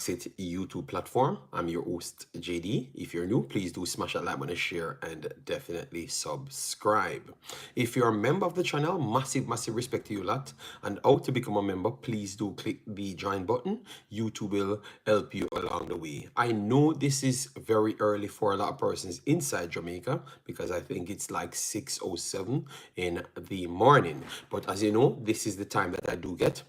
Wemaxit YouTube platform. I'm your host, JD. If you're new, please do smash that like button, share, and definitely subscribe. If you're a member of the channel, massive respect to you lot. And how to become a member, please do click the join button. YouTube will help you along the way. I know this is very early for a lot of persons inside Jamaica because I think it's like 6:07 in the morning. But as you know, this is the time that I do get,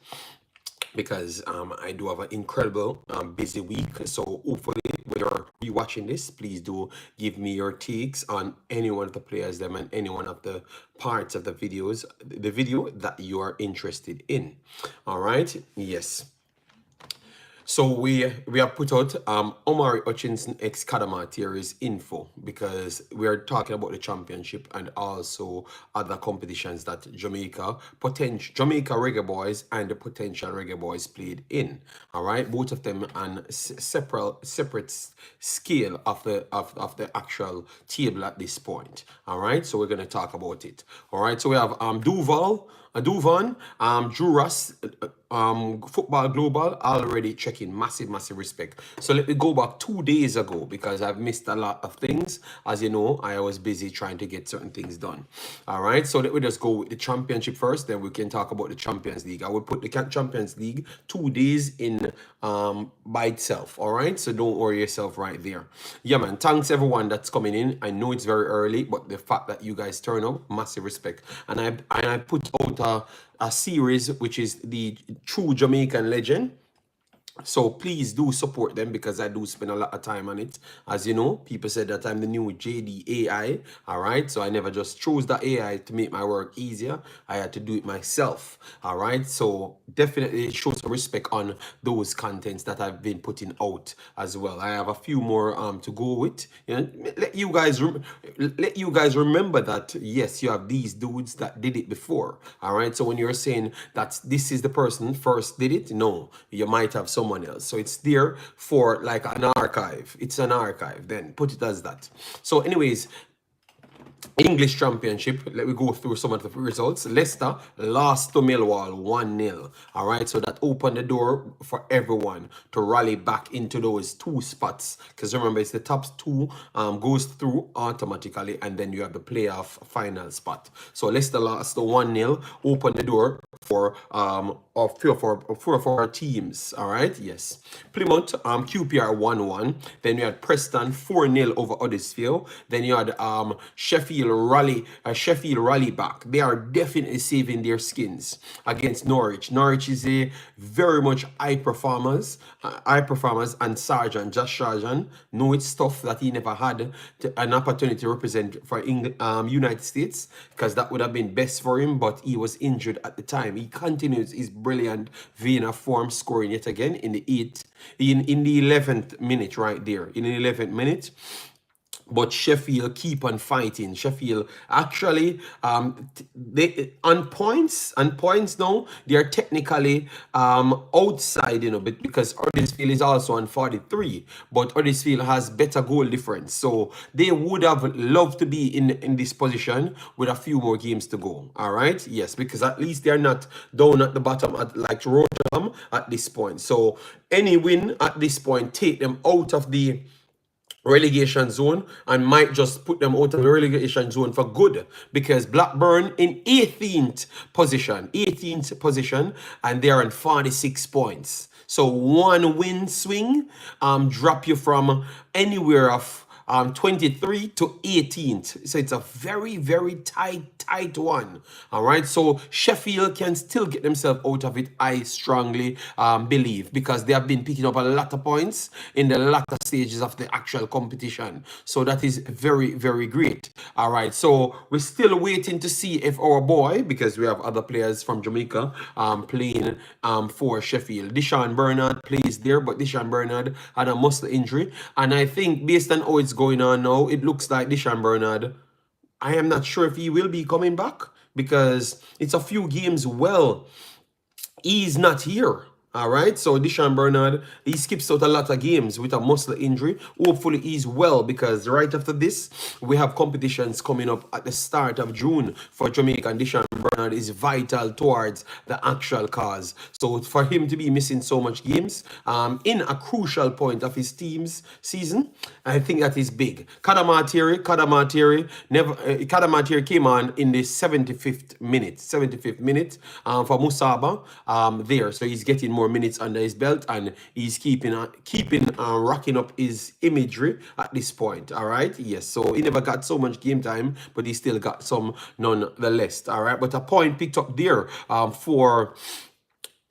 because I do have an incredible busy week. So hopefully when you're rewatching this, please do give me your takes on any one of the players them and any one of the parts of the video that you are interested in. All right, yes. So we have put out Omari Hutchinson ex Cadamarteri's info, because we are talking about the championship and also other competitions that Jamaica Reggae Boyz and the potential Reggae Boyz played in. All right, both of them on separate scale of the actual table at this point. All right, so we're gonna talk about it. All right, so we have Duvan, Drew Ross, Football Global already checking. Massive respect. So let me go back 2 days ago because I've missed a lot of things. As you know, I was busy trying to get certain things done. All right, so let me just go with the championship first, then we can talk about the Champions League. I will put the Champions League 2 days in by itself. All right, so don't worry yourself right there. Yeah, man, thanks everyone that's coming in. I know it's very early, but the fact that you guys turn up, massive respect. And I put out a series which is the True Jamaican Legend. So please do support them because I do spend a lot of time on it. As you know, people said that I'm the new JD AI. All right, so I never just chose the AI to make my work easier. I had to do it myself. All right, so definitely show some respect on those contents that I've been putting out as well. I have a few more to go with. You know, let you guys remember that yes, you have these dudes that did it before. All right, so when you're saying that this is the person first did it, no, you might have someone else. So it's there for like an archive. It's an archive, then put it as that. So anyways, English Championship, let me go through some of the results. Leicester lost to Millwall 1-0. All right, so that opened the door for everyone to rally back into those 2 spots, because remember, it's the top 2 goes through automatically, and then you have the playoff final spot. So Leicester lost to 1-0, opened the door for four teams. All right, yes. Plymouth QPR 1-1. Then you had Preston 4-0 over Huddersfield. Then you had Sheffield rally back. They are definitely saving their skins against Norwich. Norwich is a very much high performers, and Josh Sargent know it's tough that he never had an opportunity to represent for United States, because that would have been best for him, but he was injured at the time. He continues his brilliant vein of form, scoring yet again in the 11th minute right there. In the 11th minute. But Sheffield keep on fighting. Sheffield actually, they on points now, they are technically outside, you know, but because Huddersfield is also on 43, but Huddersfield has better goal difference, so they would have loved to be in this position with a few more games to go. All right, yes, because at least they are not down at the bottom at like Rotterdam at this point. So any win at this point take them out of the relegation zone and might just put them out of the relegation zone for good, because Blackburn in 18th position, and they're on 46 points. So 1 win swing drop you from anywhere of 23 to 18th. So it's a very tight one. All right, so Sheffield can still get themselves out of it, I strongly believe, because they have been picking up a lot of points in the latter stages of the actual competition. So that is very great. All right, so we're still waiting to see if our boy, because we have other players from Jamaica playing for Sheffield. Deshaun Bernard plays there, but Deshaun Bernard had a muscle injury, and I think based on how it's going on now, it looks like Deshaun Bernard, I am not sure if he will be coming back, because it's a few games well he's not here. All right, so Deshaun Bernard, he skips out a lot of games with a muscle injury. Hopefully he's well, because right after this, we have competitions coming up at the start of June for Jamaica, and Deshaun Bernard Bernard is vital towards the actual cause. So for him to be missing so much games in a crucial point of his team's season, I think that is big. Cadamarteri came on in the 75th minute for Musaba there. So he's getting more minutes under his belt, and he's keeping racking up his imagery at this point. All right, yes. So he never got so much game time, but he still got some nonetheless. All right, but a point picked up there for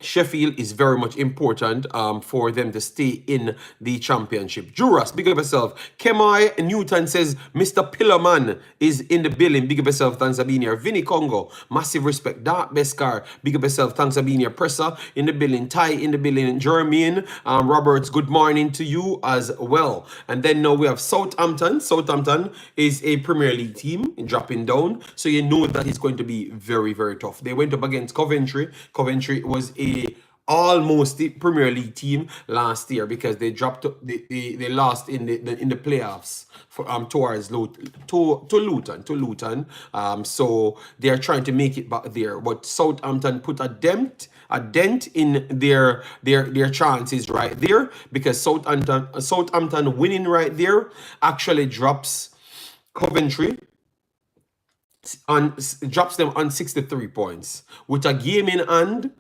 Sheffield is very much important for them to stay in the championship. Juras, big up yourself. Kemai Newton says, Mr. Pillarman is in the building. Big up yourself, thanks for being here. Vinny Congo, massive respect. Dark Beskar, big up yourself, thanks for being here. Presser in the building. Ty in the building. Jermaine Roberts, good morning to you as well. And then now we have Southampton. Southampton is a Premier League team dropping down, so you know that it's going to be very, very tough. They went up against Coventry. Coventry was almost the Premier League team last year because they dropped. They lost in the playoffs for towards Luton. So they are trying to make it back there. But Southampton put a dent in their chances right there, because Southampton winning right there actually drops Coventry drops them on 63 points with a game in hand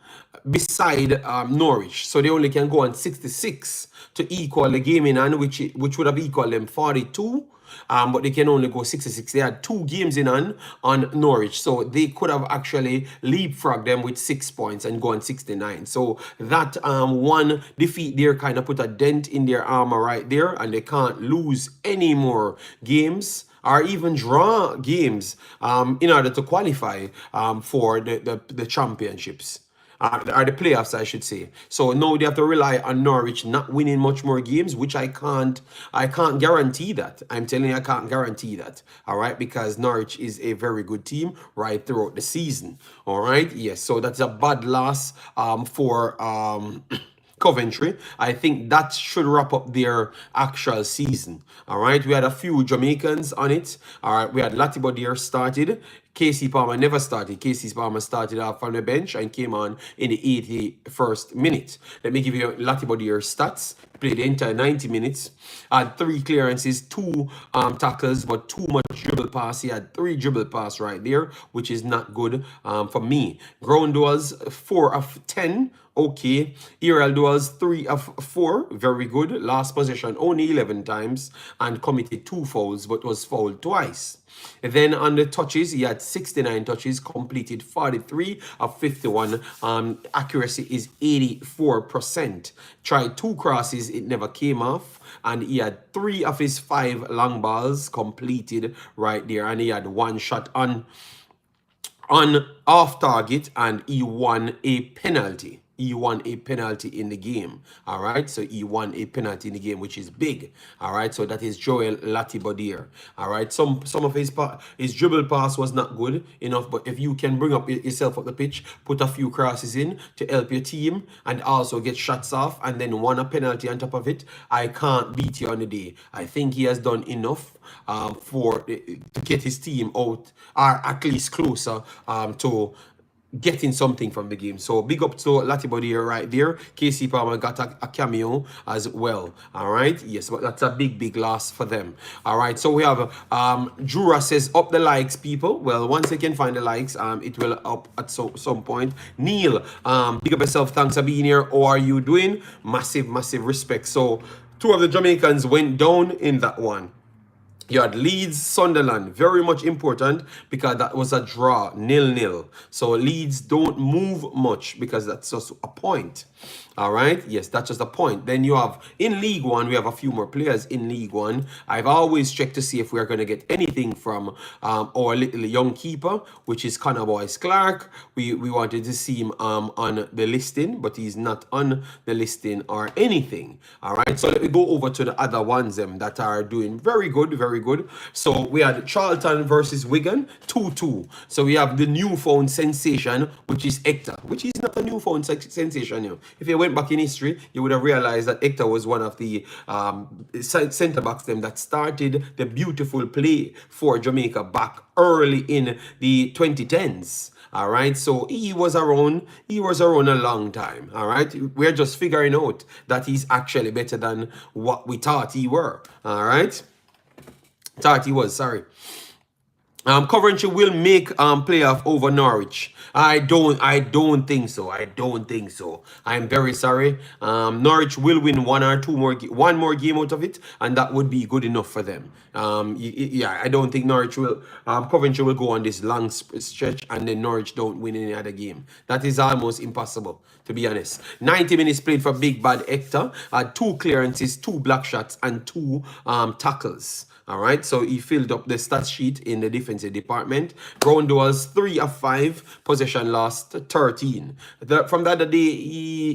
beside Norwich, so they only can go on 66 to equal the game in hand, which would have equaled them 42. But they can only go 66. They had 2 games in hand on Norwich, so they could have actually leapfrogged them with 6 points and go on 69. So that one defeat there kind of put a dent in their armor right there, and they can't lose any more games or even draw games in order to qualify for the championships. Or the playoffs, I should say. So now they have to rely on Norwich not winning much more games, which I can't guarantee that. I'm telling you, I can't guarantee that. All right, because Norwich is a very good team right throughout the season. All right, yes. So that's a bad loss for Coventry. I think that should wrap up their actual season. All right, we had a few Jamaicans on it. All right, we had Latibodier started. Casey Palmer never started. Casey Palmer started off on the bench and came on in the 81st minute. Let me give you Latibodier's stats. Played the entire 90 minutes. Had 3 clearances, 2 tackles, but too much dribble pass. He had 3 dribble pass right there, which is not good for me. Ground duels, 4 of 10. Okay. Aerial duels, 3 of 4. Very good. Last possession only 11 times and committed 2 fouls, but was fouled twice. And then on the touches, he had 69 touches, completed 43 of 51. Accuracy is 84%. Tried 2 crosses, it never came off. And he had 3 of his 5 long balls completed right there. And he had 1 shot on off target, and he won a penalty. He won a penalty in the game. All right, so he won a penalty in the game, which is big. All right, so that is Joel Latibodier. All right, some of his dribble pass was not good enough, but if you can bring up yourself up the pitch, put a few crosses in to help your team, and also get shots off, and then won a penalty on top of it, I can't beat you on the day. I think he has done enough to get his team out, or at least closer to getting something from the game. So big up to Latibodier right there. Casey Palmer got a cameo as well. All right, yes, but that's a big loss for them. All right, so we have Jura says up the likes, people. Well, once they can find the likes, it will up at some point. Neil, big up yourself, thanks for being here. How are you doing? Massive respect. So 2 of the Jamaicans went down in that one. You had Leeds, Sunderland, very much important because that was a draw, 0-0. So Leeds don't move much because that's just a point. All right, yes, that's just a point. Then you have in League One, we have a few more players in League One. I've always checked to see if we are going to get anything from our little young keeper, which is Connor Boyce Clark. We wanted to see him on the listing, but he's not on the listing or anything. All right, so let me go over to the other ones that are doing very good. So we had Charlton versus Wigan, 2-2. So we have the newfound sensation, which is Hector, which is not a newfound sensation. You know. If you went back in history, you would have realized that Hector was one of the centre backs that started the beautiful play for Jamaica back early in the 2010s. All right, so he was around. He was around a long time. All right, we're just figuring out that he's actually better than what we thought he were. All right, thought he was. Sorry. Coventry will make playoff over Norwich. I don't think so. I don't think so. I'm very sorry. Norwich will win one more game out of it, and that would be good enough for them. Yeah, I don't think Norwich will. Coventry will go on this long stretch, and then Norwich don't win any other game. That is almost impossible, to be honest. 90 minutes played for Big Bad Hector. 2 clearances, 2 block shots, and 2 tackles. All right, so he filled up the stat sheet in the defensive department. Ground duels 3 of 5, possession lost 13. From the other day,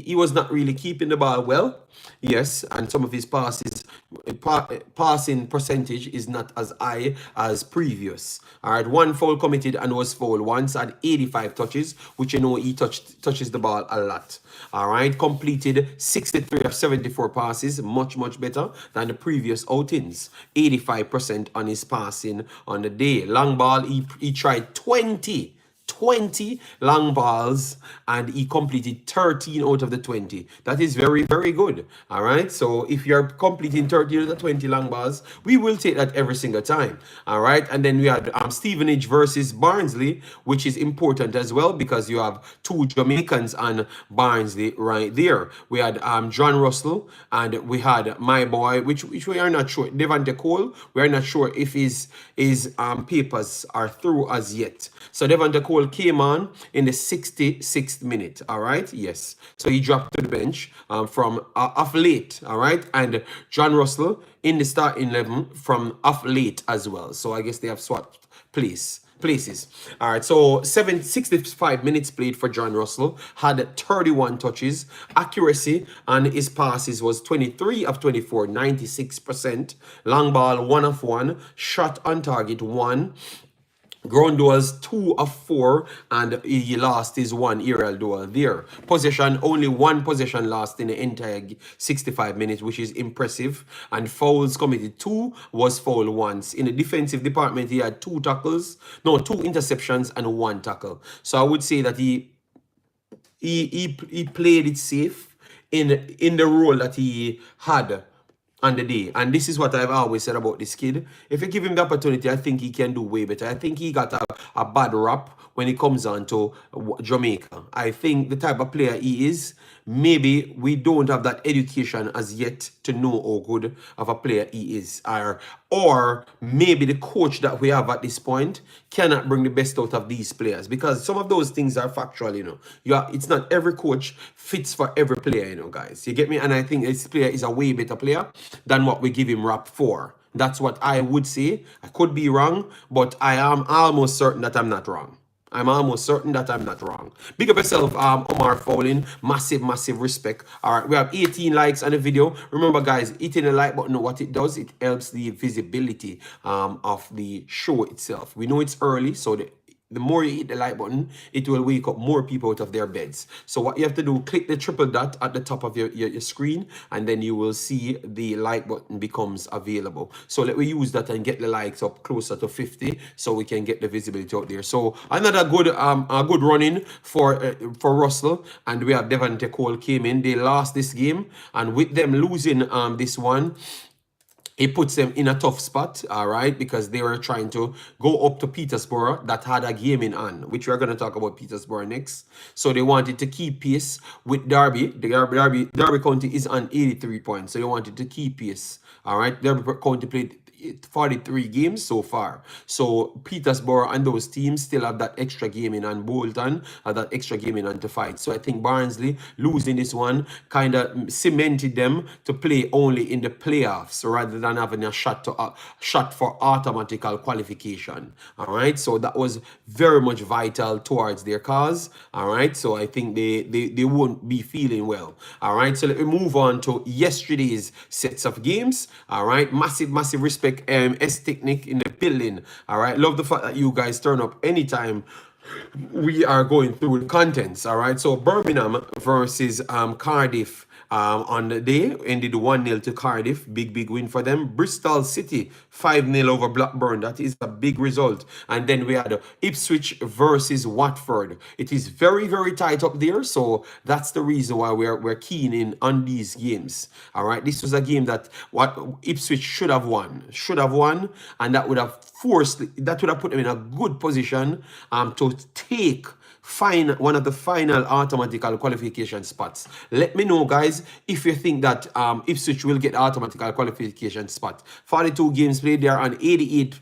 he was not really keeping the ball well. Yes, and some of his passing percentage is not as high as previous. All right, 1 foul committed and was fouled once at 85 touches, which you know he touches the ball a lot. All right, completed 63 of 74 passes, much better than the previous outings. 85% on his passing on the day. Long ball, he tried 20 long balls and he completed 13 out of the 20. That is very good. All right, so if you're completing 13 out of the 20 long balls, we will take that every single time. All right, and then we had Stevenage versus Barnsley, which is important as well because you have 2 Jamaicans on Barnsley right there. We had John Russell and we had my boy, which we are not sure, Devante Cole. We are not sure if his papers are through as yet. So Devante Cole came on in the 66th minute. All right, yes, so he dropped to the bench from off late. All right, and John Russell in the starting 11 from off late as well. So I guess they have swapped places. All right, so 65 minutes played for John Russell, had 31 touches. Accuracy on his passes was 23 of 24, 96%. Long ball 1 of 1, shot on target 1. Ground duels 2 of 4, and he lost his 1 aerial duel there. Possession, only 1 possession lost in the entire 65 minutes, which is impressive. And fouls committed 2, was fouled once. In the defensive department, he had 2 interceptions and 1 tackle. So I would say that he played it safe in the role that he had on the day. And this is what I've always said about this kid. If you give him the opportunity, I think he can do way better. I think he got a bad rap when it comes on to Jamaica. I think the type of player he is, maybe we don't have that education as yet to know how good of a player he is. Or maybe the coach that we have at this point cannot bring the best out of these players, because some of those things are factual, you know. It's not every coach fits for every player, you know, guys. You get me? And I think this player is a way better player than what we give him rap for. That's what I would say. I could be wrong, but I am almost certain that I'm not wrong. I'm almost certain that I'm not wrong. Big up yourself, Omar Fowling. Massive respect. All right, we have 18 likes on the video. Remember, guys, hitting the like button, what it does, it helps the visibility of the show itself. We know it's early, so the more you hit the like button, it will wake up more people out of their beds. So what you have to do, click the triple dot at the top of your screen, and then you will see the like button becomes available. So let me use that and get the likes up closer to 50, so we can get the visibility out there. So another good run-in for Russell, and we have Devante Cole came in. They lost this game, and with them losing this one, it puts them in a tough spot, all right, because they were trying to go up to Peterborough that had a game in on, which we're going to talk about Peterborough next. So they wanted to keep pace with Derby. Derby County is on 83 points, so they wanted to keep pace, all right. Derby County played 43 games so far. So Peterborough and those teams still have that extra game in, and Bolton have that extra game in on to fight. So I think Barnsley losing this one kind of cemented them to play only in the playoffs rather than having a shot for automatical qualification. All right, so that was very much vital towards their cause. All right, so I think they won't be feeling well. All right, so let me move on to yesterday's sets of games. All right, massive respect. S-Technic in the building. All right, love the fact that you guys turn up anytime we are going through the contents. All right, so Birmingham versus Cardiff. on the day. Ended 1-0 to Cardiff. Big win for them. Bristol City 5-0 over Blackburn. That is a big result. And then we had Ipswich versus Watford. It is very tight up there. So that's the reason why we're keen in on these games. All right. This was a game that what Ipswich should have won. And that would have put them in a good position to take one of the final automatical qualification spots. Let me know, guys, if you think that Ipswich will get the automatical qualification spot. 42 games played, there on 88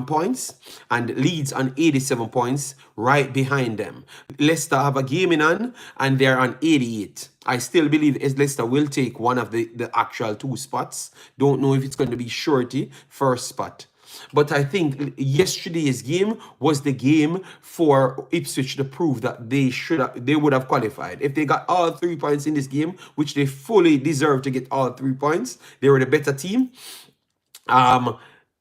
points, and Leeds on 87 points, right behind them. Leicester have a game in hand, and they're on 88. I still believe Leicester will take one of the actual 2 spots. Don't know if it's going to be Shorty first spot. But I think yesterday's game was the game for Ipswich to prove that they would have qualified. If they got all 3 points in this game, which they fully deserve to get all 3 points, they were the better team.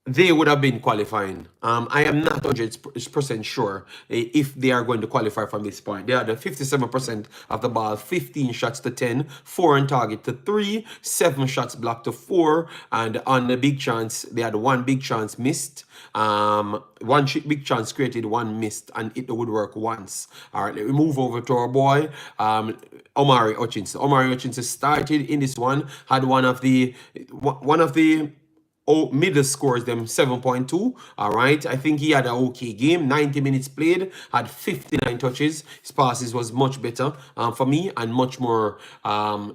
They would have been qualifying. I am not 100% sure if they are going to qualify from this point. They had 57% of the ball, 15 shots to 10, 4 on target to 3, 7 shots blocked to 4, and on the big chance, they had 1 big chance missed, 1 big chance created, 1 missed, and it would work once. All right, let me move over to our boy, Omari Hutchinson. Omari Hutchinson started in this one, had one of the middle scores them 7.2. All right, I think he had an okay game. 90 minutes played, had 59 touches. His passes was much better for me and much more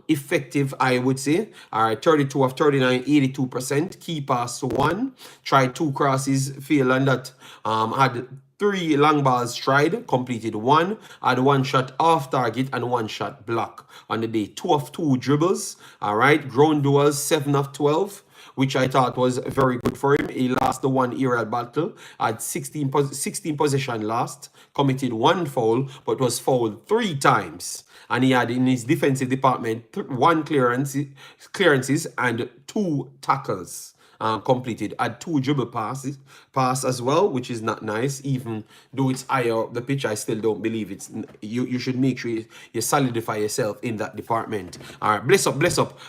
effective, I would say. All right, 32 of 39, 82%. Key pass to 1. Tried 2 crosses, failed, and that had 3 long balls tried, completed 1, had 1 shot off target and 1 shot block on the day. 2 of 2 dribbles. All right, ground duels 7 of 12. Which I thought was very good for him. He lost the 1 aerial battle, had 16 possession lost, committed 1 foul, but was fouled 3 times. And he had in his defensive department 1 clearances and 2 tackles completed. Had 2 dribble pass as well, which is not nice. Even though it's higher up the pitch, I still don't believe it's. You should make sure you solidify yourself in that department. All right, bless up.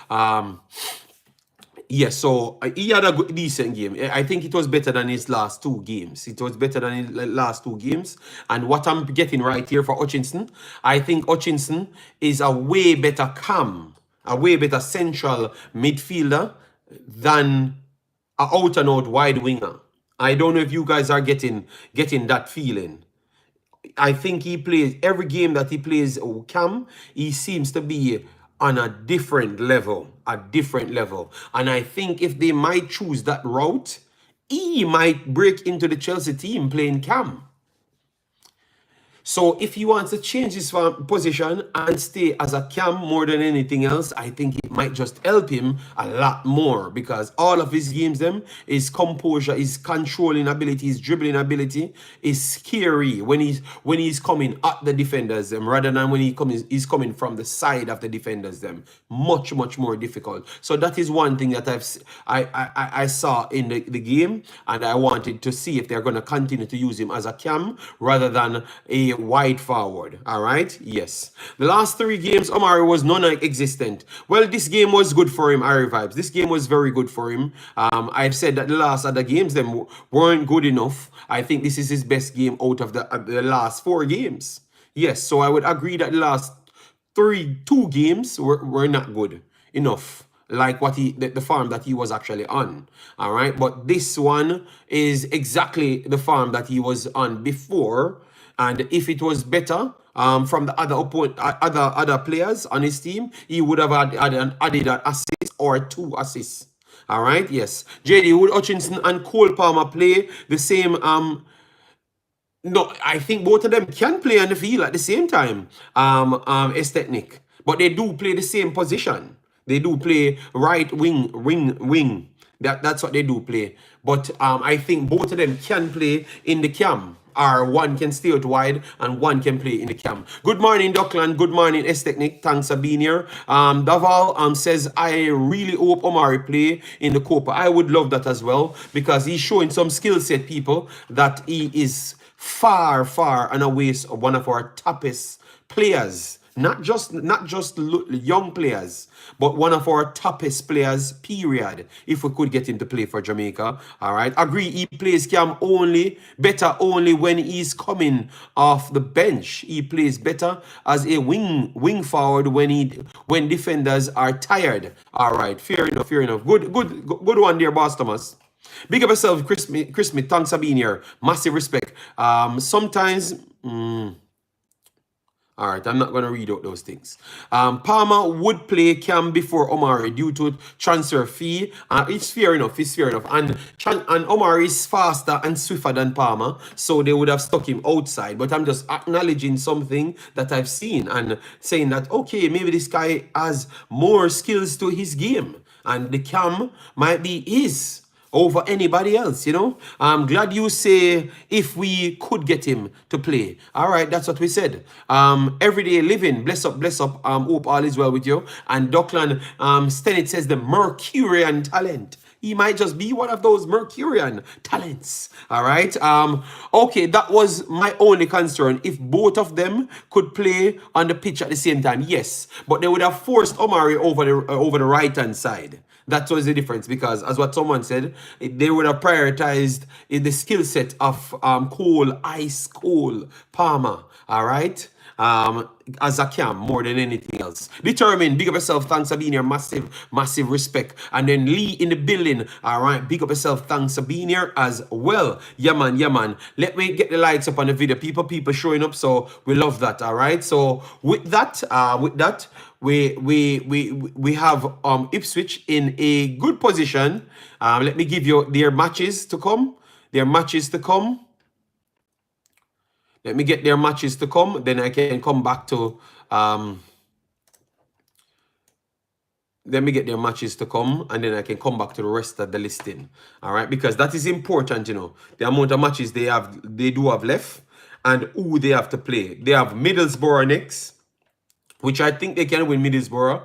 Yes, so he had a decent game. I think it was better than his last 2 games. And what I'm getting right here for Hutchinson, I think Hutchinson is a way better a way better central midfielder than an out-and-out wide winger. I don't know if you guys are getting that feeling. I think he plays, every game that he plays Cam, he seems to be on a different level. And I think if they might choose that route, he might break into the Chelsea team playing Cam. So if he wants to change his position and stay as a Cam more than anything else, I think it might just help him a lot more, because all of his games, his composure, his controlling ability, his dribbling ability is scary when he's coming at the defenders, rather than when he's coming from the side of the defenders, much more difficult. So that is one thing that I saw in the game, and I wanted to see if they're going to continue to use him as a Cam rather than a wide forward. All right, yes. The last 3 games, Omari was non-existent. Well, this game was good for him, Ari Vibes. This game was very good for him. I've said that the last other games them weren't good enough. I think this is his best game out of the last 4 games. Yes, so I would agree that the last 2 games were not good enough, like what the farm that he was actually on. All right, but this one is exactly the farm that he was on before. And if it was better from the other players on his team, he would have added an assist or 2 assists. All right, yes. JD, would Hutchinson and Cole Palmer play the same? No, I think both of them can play on the field at the same time. Aesthetic, but they do play the same position. They do play right wing. That's what they do play. But I think both of them can play in the Cam. Or one can stay out wide and one can play in the Cam. Good morning, Dockland. Good morning, S-Technic. Thanks for being here. Daval says, I really hope Omari play in the Copa. I would love that as well, because he's showing some skill set, people, that he is far and away one of our toppest players not just young players, but one of our toppest players, period. If we could get him to play for Jamaica, all right. Agree, he plays Cam only better only when he's coming off the bench. He plays better as a wing forward when defenders are tired. All right, fair enough, fair enough. Good one there, Boss Thomas. Big up yourself, Chris Smith. Thanks for being here. Massive respect. Sometimes. All right, I'm not going to read out those things. Palmer would play Cam before Omari due to transfer fee. It's fair enough. It's fair enough. And Omari is faster and swifter than Palmer, so they would have stuck him outside. But I'm just acknowledging something that I've seen and saying that, okay, maybe this guy has more skills to his game. And the Cam might be his over anybody else, you know. I'm glad you say if we could get him to play. All right, that's what we said. Everyday living, bless up. Hope all is well with you. And Dockland Stennett says the Mercurian talent. He might just be one of those Mercurian talents. All right. Okay, that was my only concern. If both of them could play on the pitch at the same time, yes, but they would have forced Omari over the right hand side. That was the difference, because as what someone said, they would have prioritized the skill set of Ice Cole Palmer. All right. As a Cam more than anything else. Determined, big up yourself, thanks for being here, massive respect. And then Lee in the building, all right, big up yourself, thanks for being here as well. Yeah man. Let me get the likes up on the video, people showing up, so we love that. All right, so with that we have Ipswich in a good position. Let me give you their matches to come. Let me get their matches to come, then I can come back to, let me get their matches to come, and then I can come back to the rest of the listing. All right, because that is important, you know, the amount of matches they do have left, and who they have to play. They have Middlesbrough next, which I think they can win Middlesbrough.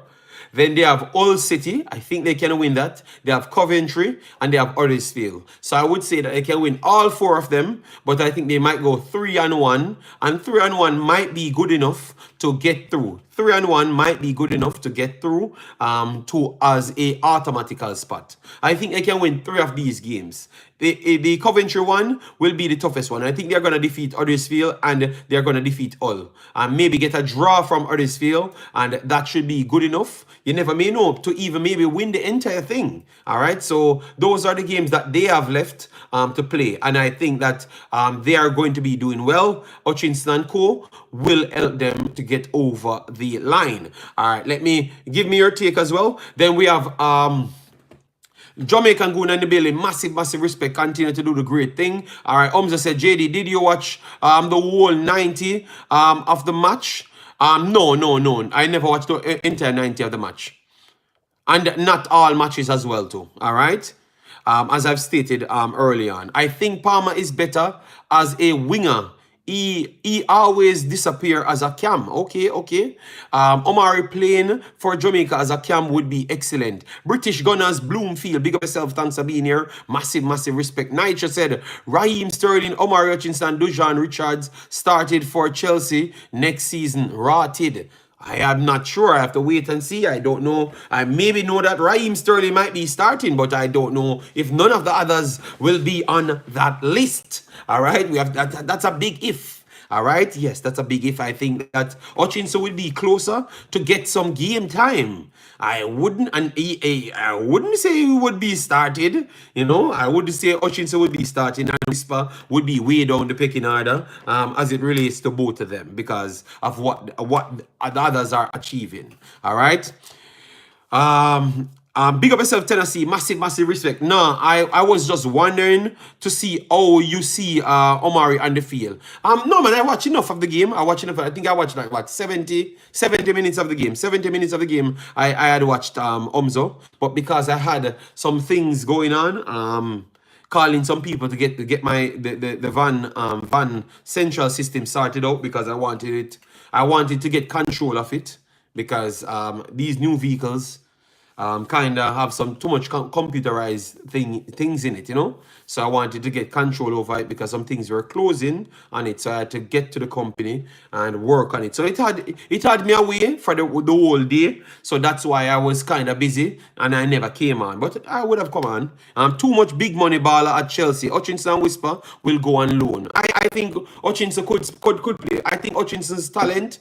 Then they have Hull City. I think they can win that. They have Coventry and they have Huddersfield. So I would say that they can win all four of them, but I think they might go 3-1, and 3-1 might be good enough to get through. 3-1 might be good enough to get through to as a automatical spot. I think they can win 3 of these games. The Coventry one will be the toughest one. I think they're going to defeat Huddersfield and they're going to defeat Hull. And maybe get a draw from Huddersfield, and that should be good enough. You never may know, to even maybe win the entire thing. All right, so those are the games that they have left to play. And I think that they are going to be doing well. Hutchinson and Co. will help them to get over the line. All right, give me your take as well. Then we have Jamaican Goon in the building. Massive respect. Continue to do the great thing. All right, Omza said, JD, did you watch the whole 90 of the match? No. I never watched the entire 90 of the match. And not all matches as well too. All right. As I've stated early on, I think Palmer is better as a winger. He always disappear as a Cam. Okay. Omari playing for Jamaica as a Cam would be excellent. British Gunners, Bloomfield, big up yourself, thanks for being here. Massive respect. Nitro said, Raheem Sterling, Omari Hutchinson, Dujan Richards started for Chelsea next season. Rotted. I am not sure. I have to wait and see. I don't know. I maybe know that Raheem Sterling might be starting, but I don't know if none of the others will be on that list. All right, we have that's a big if. All right, yes, that's a big if. I think that Hutchinson will be closer to get some game time. I wouldn't say he would be started. You know, I would say Hutchinson would be starting, and Whisper would be way down the pecking order as it relates to both of them because of what the others are achieving. All right. Big up yourself, Tennessee. Massive respect. No, I was just wondering to see how you see Omari on the field. No man, I watch enough of the game. I think I watched like what 70 minutes of the game. 70 minutes of the game I had watched Omzo, but because I had some things going on, calling some people to get my the van central system sorted out because I wanted to get control of it because these new vehicles kind of have some too much computerized things in it, you know. So I wanted to get control over it because some things were closing on it. So I had to get to the company and work on it. So it had me away for the whole day. So that's why I was kind of busy and I never came on. But I would have come on. Too much big money baller at Chelsea. Hutchinson and Whisper will go on loan. I think Hutchinson could play. I think Hutchinson's talent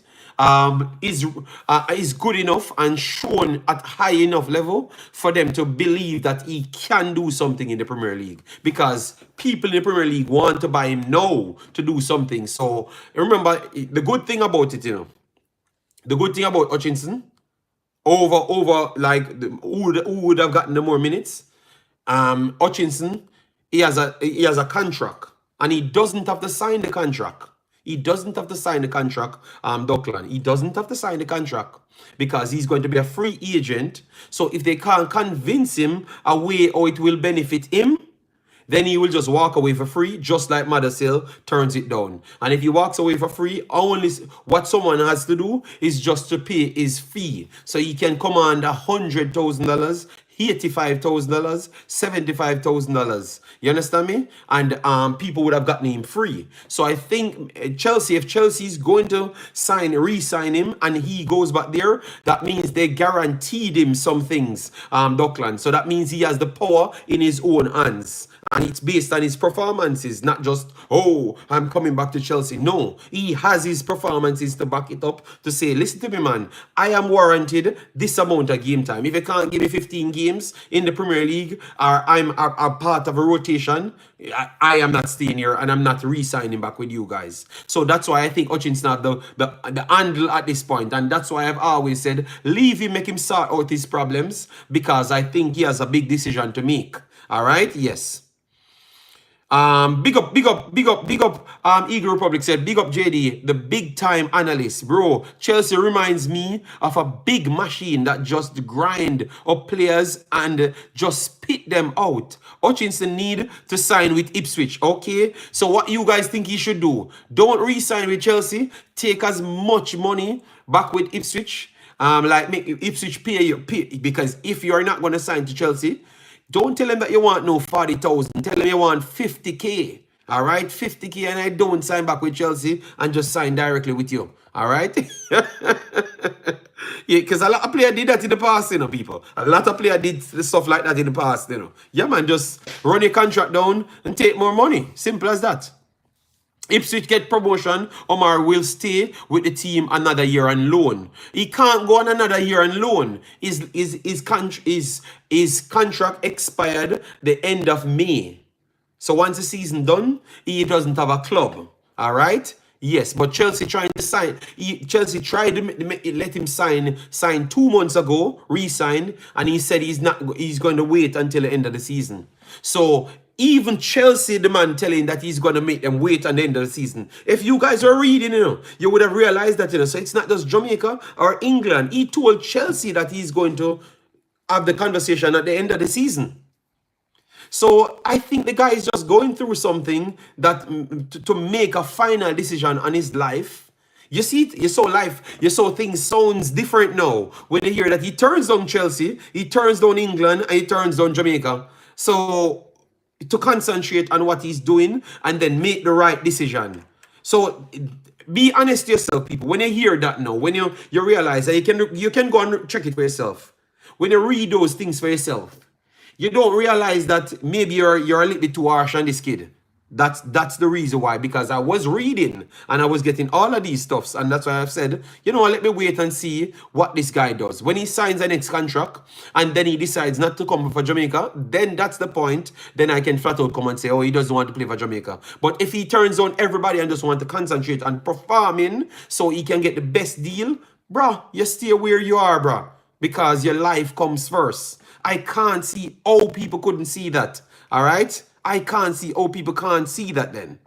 is good enough and shown at high enough level for them to believe that he can do something in the Premier League, because people in the Premier League want to buy him now to do something. So remember, the good thing about it, you know, the good thing about Hutchinson over like who would have gotten the more minutes, Hutchinson, he has a contract and he doesn't have to sign the contract. He doesn't have to sign the contract, Dockland. He doesn't have to sign the contract because he's going to be a free agent. So if they can't convince him a way how it will benefit him, then he will just walk away for free, just like Madasil turns it down. And if he walks away for free, only what someone has to do is just to pay his fee. So he can command $100,000, $85,000, $75,000. You understand me? And people would have gotten him free. So I think Chelsea, if Chelsea's going to re-sign him and he goes back there, that means they guaranteed him some things, Dockland. So that means he has the power in his own hands. And it's based on his performances, not just, oh, I'm coming back to Chelsea. No, he has his performances to back it up, to say, listen to me, man, I am warranted this amount of game time. If you can't give me 15 games in the Premier League, or I'm a part of a rotation, I am not staying here and I'm not re-signing back with you guys. So that's why I think Hutchinson have the handle at this point. And that's why I've always said, leave him, make him sort out his problems, because I think he has a big decision to make. All right? Yes. Big up. Eagle Republic said, big up JD, the big time analyst. Bro, Chelsea reminds me of a big machine that just grind up players and just spit them out. Hutchinson need to sign with Ipswich. Okay, so what you guys think he should do? Don't re-sign with Chelsea. Take as much money back with Ipswich. Like make Ipswich pay you, because if you're not going to sign to Chelsea, don't tell him that you want no 40,000. Tell him you want 50K. All right? 50K, and I don't sign back with Chelsea and just sign directly with you. All right? Yeah, because a lot of players did that in the past, you know, people. A lot of players did stuff like that in the past, you know. Yeah, man, just run your contract down and take more money. Simple as that. Ipswich get promotion, Omar will stay with the team another year on loan. He can't go on another year on loan. His contract expired the end of May. So once the season done, he doesn't have a club. All right? Yes, but Chelsea trying to sign. Chelsea tried to let him sign 2 months ago, re-signed, and he said he's going to wait until the end of the season. So even Chelsea, the man telling that he's going to make them wait until the end of the season. If you guys are reading, you know, you would have realized that, you know, so it's not just Jamaica or England. He told Chelsea that he's going to have the conversation at the end of the season. So I think the guy is just going through something that to make a final decision on his life. You see it, you saw things sounds different now when you hear that he turns down Chelsea, he turns down England, and he turns down Jamaica. So to concentrate on what he's doing and then make the right decision. So be honest to yourself, people. When you hear that now, when you realize that you can go and check it for yourself. When you read those things for yourself, you don't realize that maybe you're a little bit too harsh on this kid. That's the reason why, because I was reading and I was getting all of these stuffs, and that's why I've said, you know, let me wait and see what this guy does. When he signs the next contract and then he decides not to come for Jamaica, then that's the point. Then I can flat out come and say, oh, he doesn't want to play for Jamaica. But if he turns on everybody and just want to concentrate on performing so he can get the best deal, bruh, you stay where you are, bruh, because your life comes first. I can't see how people couldn't see that. All right? I can't see how people can't see that then.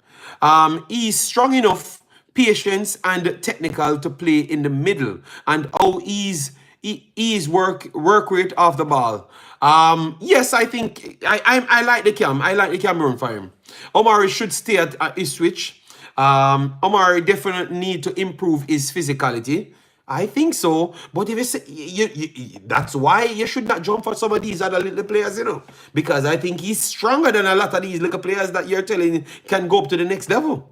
He's strong enough, patience, and technical to play in the middle. And how he's work rate off the ball. Yes, I think I like the cam. I like the Cameroon for him. Omari should stay at Ipswich. Omari definitely need to improve his physicality. I think so, but if you say that's why you should not jump for some of these other little players, because I think he's stronger than a lot of these little players that you're telling can go up to the next level.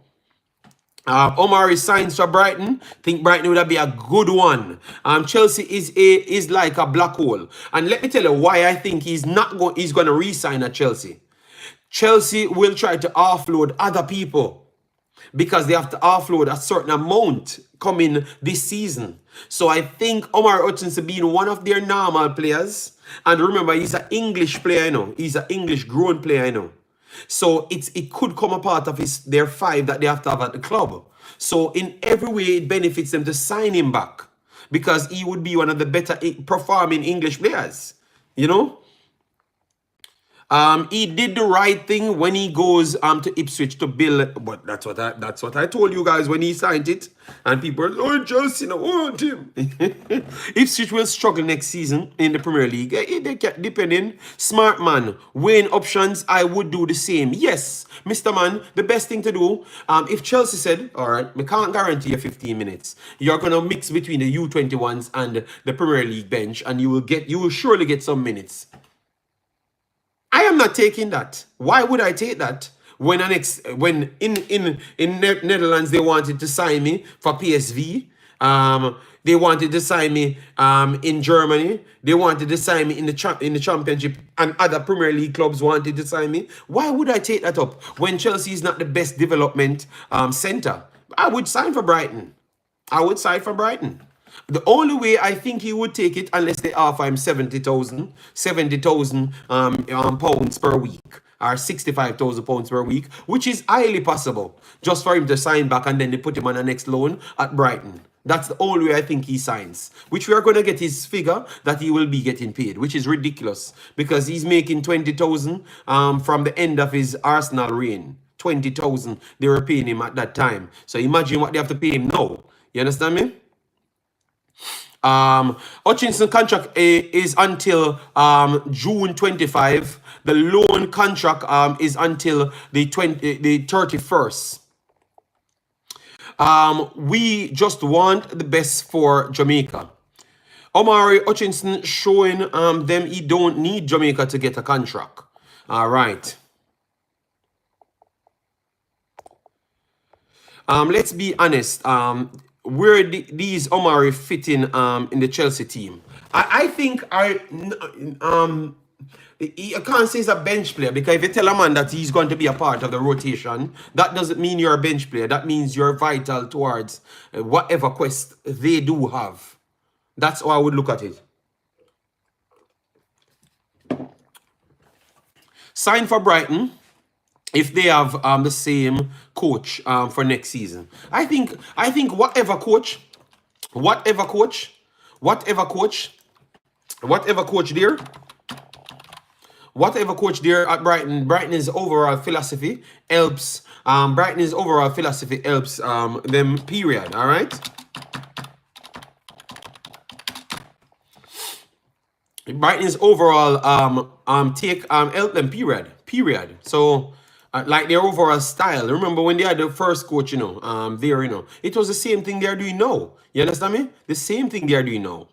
Omari signs for Brighton. Think Brighton would be a good one. Chelsea is like a black hole, and let me tell you why I think he's going to re-sign at Chelsea. Chelsea will try to offload other people because they have to offload a certain amount coming this season. So I think Omar Hutchinson being one of their normal players, and remember he's an English player, he's an English grown player, so it could come a part of their 5 that they have to have at the club. So in every way it benefits them to sign him back because he would be one of the better performing English players, He did the right thing when he goes to Ipswich to build, but that's what I told you guys when he signed it. And people are, oh, Chelsea, I want him. Ipswich will struggle next season in the Premier League. They can, depending. Smart man, weighing options, I would do the same. Yes, Mr. Man, the best thing to do, if Chelsea said, all right, we can't guarantee you 15 minutes. You're gonna mix between the U21s and the Premier League bench, and you will surely get some minutes. I am not taking that. Why would I take that when in Netherlands they wanted to sign me for PSV? They wanted to sign me in Germany. They wanted to sign me in the Championship, and other Premier League clubs wanted to sign me. Why would I take that up when Chelsea is not the best development center? I would sign for Brighton. The only way I think he would take it, unless they offer him 70,000 pounds per week, or 65,000 pounds per week, which is highly possible, just for him to sign back and then they put him on a next loan at Brighton. That's the only way I think he signs, which we are going to get his figure that he will be getting paid, which is ridiculous because he's making 20,000 from the end of his Arsenal reign. 20,000 they were paying him at that time. So imagine what they have to pay him now. You understand me? Hutchinson contract is until June 25. The loan contract is until the 31st. We just want the best for Jamaica. Omari Hutchinson showing them he don't need Jamaica to get a contract. All right. Let's be honest. Where these Omari fit in the Chelsea team? I think I can't say he's a bench player, because if you tell a man that he's going to be a part of the rotation, that doesn't mean you're a bench player. That means you're vital towards whatever quest they do have. That's how I would look at it. Sign for Brighton if they have the same coach for next season. I think whatever coach there at Brighton's overall philosophy helps. Brighton's overall philosophy helps them. Period. All right. Brighton's overall help them. Period. So. Like their overall style. Remember when they had the first coach, it was the same thing they're doing now. You understand me? The same thing they're doing now.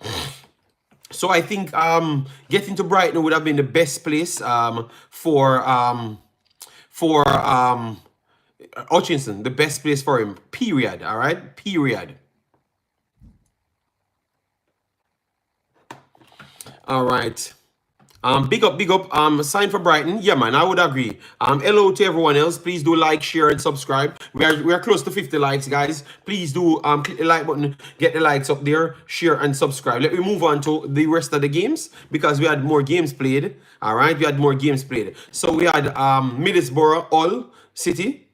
So I think getting to Brighton would have been the best place for Hutchinson. The best place for him. Period. All right. Period. All right. Big up, sign for Brighton. Yeah, man, I would agree. Hello to everyone else. Please do like, share, and subscribe. We are close to 50 likes, guys. Please do click the like button, get the likes up there, share, and subscribe. Let me move on to the rest of the games, because we had more games played. All right, we had more games played. So we had Middlesbrough, Hull City,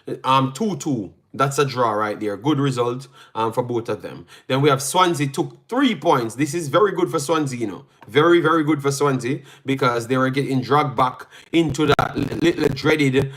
2-2. That's a draw right there. Good result for both of them. Then we have Swansea took 3 points. This is very good for Swansea, Very, very good for Swansea, because they were getting dragged back into that little dreaded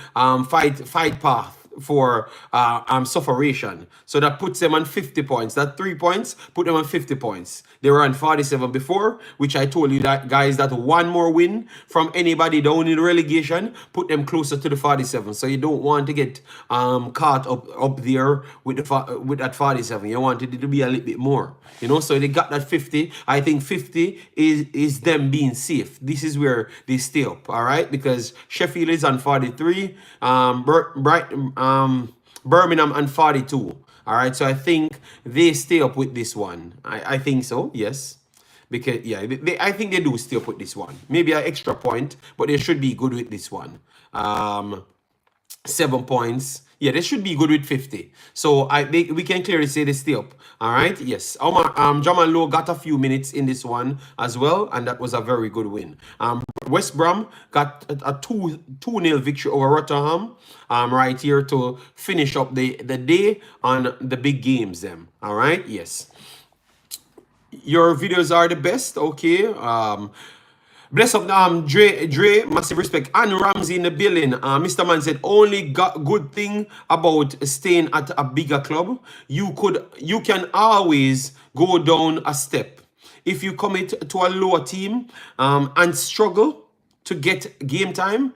fight path sufferation. So that puts them on 50 points. That 3 points put them on 50 points. They were on 47 before, which I told you that, guys, that one more win from anybody down in relegation put them closer to the 47. So you don't want to get caught up there with that 47. You want it to be a little bit more, you know. So they got that 50. I think 50 is them being safe. This is where they stay up, all right? Because Sheffield is on 43, Birmingham on 42. All right, so I think they stay up with this one. I think so, yes. Because, yeah, I think they do stay up with this one. Maybe an extra point, but they should be good with this one. 7 points. Yeah, they should be good with 50. So we can clearly say they stay up. All right, yes. Jamal Lowe got a few minutes in this one as well, and that was a very good win. West Brom got a 2-0 victory over Rotherham right here to finish up the day on the big games them. All right, yes. Your videos are the best, okay. Bless up, Dre, massive respect. And Ramsey in the building. Mr. Man said, only got good thing about staying at a bigger club. You can always go down a step. If you commit to a lower team and struggle to get game time,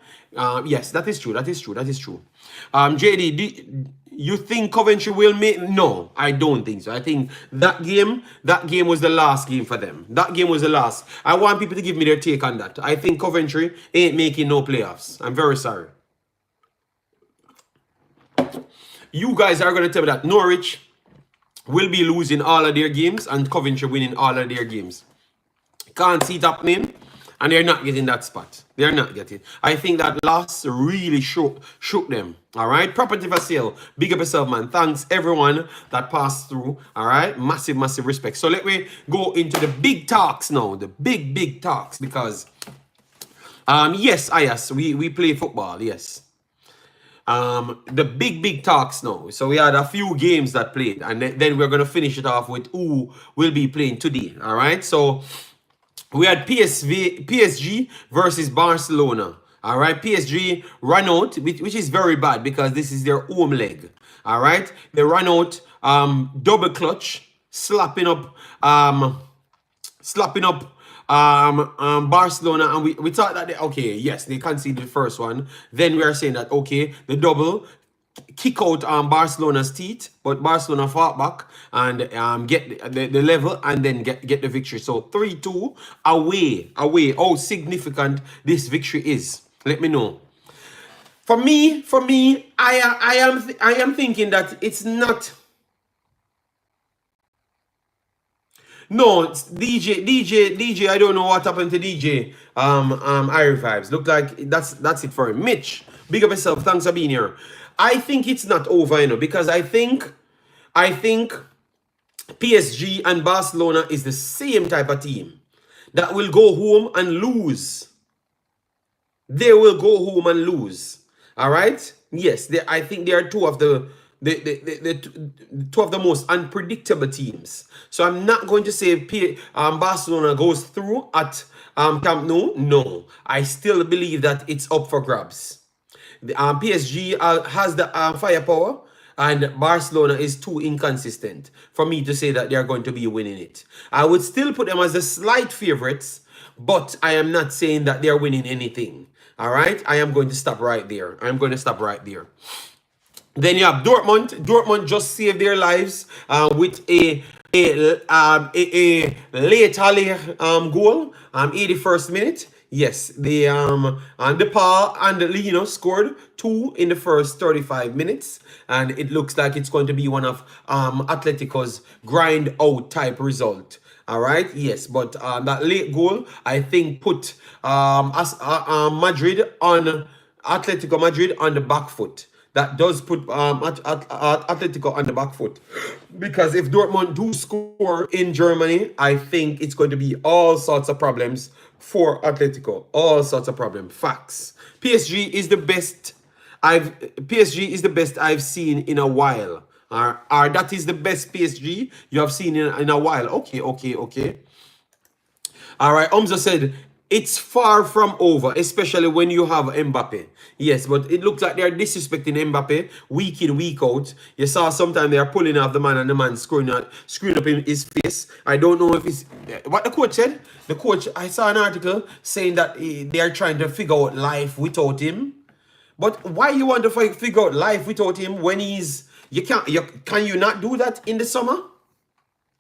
yes, that is true. JD, you think Coventry will make? No, I don't think so. I think that game was the last game for them. That game was the last. I want people to give me their take on that. I think Coventry ain't making no playoffs. I'm very sorry. You guys are going to tell me that Norwich will be losing all of their games and Coventry winning all of their games. Can't see it happening. And they're not getting that spot. They're not getting. I think that loss really shook them. All right. Property for sale. Big up yourself, man. Thanks everyone that passed through. All right. Massive, massive respect. So let me go into the big talks now. The big talks. Because yes, we play football. Yes. The big talks now. So we had a few games that played. And then we're gonna finish it off with who will be playing today. All right. So we had PSG versus Barcelona. All right, PSG ran out, which is very bad because this is their home leg. All right, they ran out, double clutch, slapping up Barcelona, and we thought that they conceded the first one. Then we are saying that the double kick out Barcelona's teeth, but Barcelona fought back and get the level and then get the victory. So 3-2 away. How significant this victory is? Let me know. For me, I am thinking that it's not. No, it's DJ. I don't know what happened to DJ. Irie Vibes. Look like that's it for him. Mitch, big up yourself. Thanks for being here. I think it's not over, because I think PSG and Barcelona is the same type of team that will go home and lose. They will go home and lose. All right? Yes, I think they are two of the most unpredictable teams. So I'm not going to say Barcelona goes through at Camp Nou. No, I still believe that it's up for grabs. The PSG has the firepower, and Barcelona is too inconsistent for me to say that they are going to be winning it. I would still put them as the slight favorites, but I am not saying that they are winning anything. All right, I am going to stop right there. Then you have Dortmund. Dortmund just saved their lives with a late goal, 81st minute. Yes, DePaul and Lino scored 2 in the first 35 minutes, and it looks like it's going to be one of Atletico's grind out type result. All right, yes, but that late goal I think put Atletico Madrid on the back foot. That does put Atletico on the back foot, because if Dortmund do score in Germany, I think it's going to be all sorts of problems for Atletico. All sorts of problems. Facts. PSG is the best I've seen in a while. That is the best PSG you have seen in a while. Okay. All right. Umza said It's far from over, especially when you have Mbappe. Yes, but it looks like they're disrespecting Mbappe week in, week out. You saw sometimes they are pulling off the man and the man screwing up in his face. I don't know if it's what the coach said. The coach, I saw an article saying that they are trying to figure out life without him. But why you want to figure out life without him when he's can you not do that in the summer?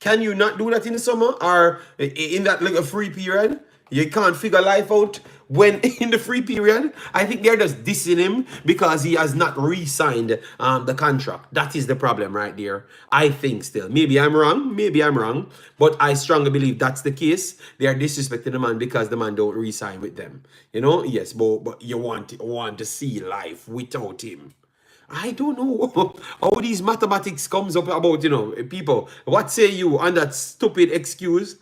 Can you not do that in the summer or in that like a free period? You can't figure life out when in the free period. I think they're just dissing him because he has not re-signed the contract. That is the problem right there. I think still. Maybe I'm wrong. But I strongly believe that's the case. They are disrespecting the man because the man don't re-sign with them. You know? Yes, but you want to see life without him. I don't know how these mathematics comes up about, people. What say you on that stupid excuse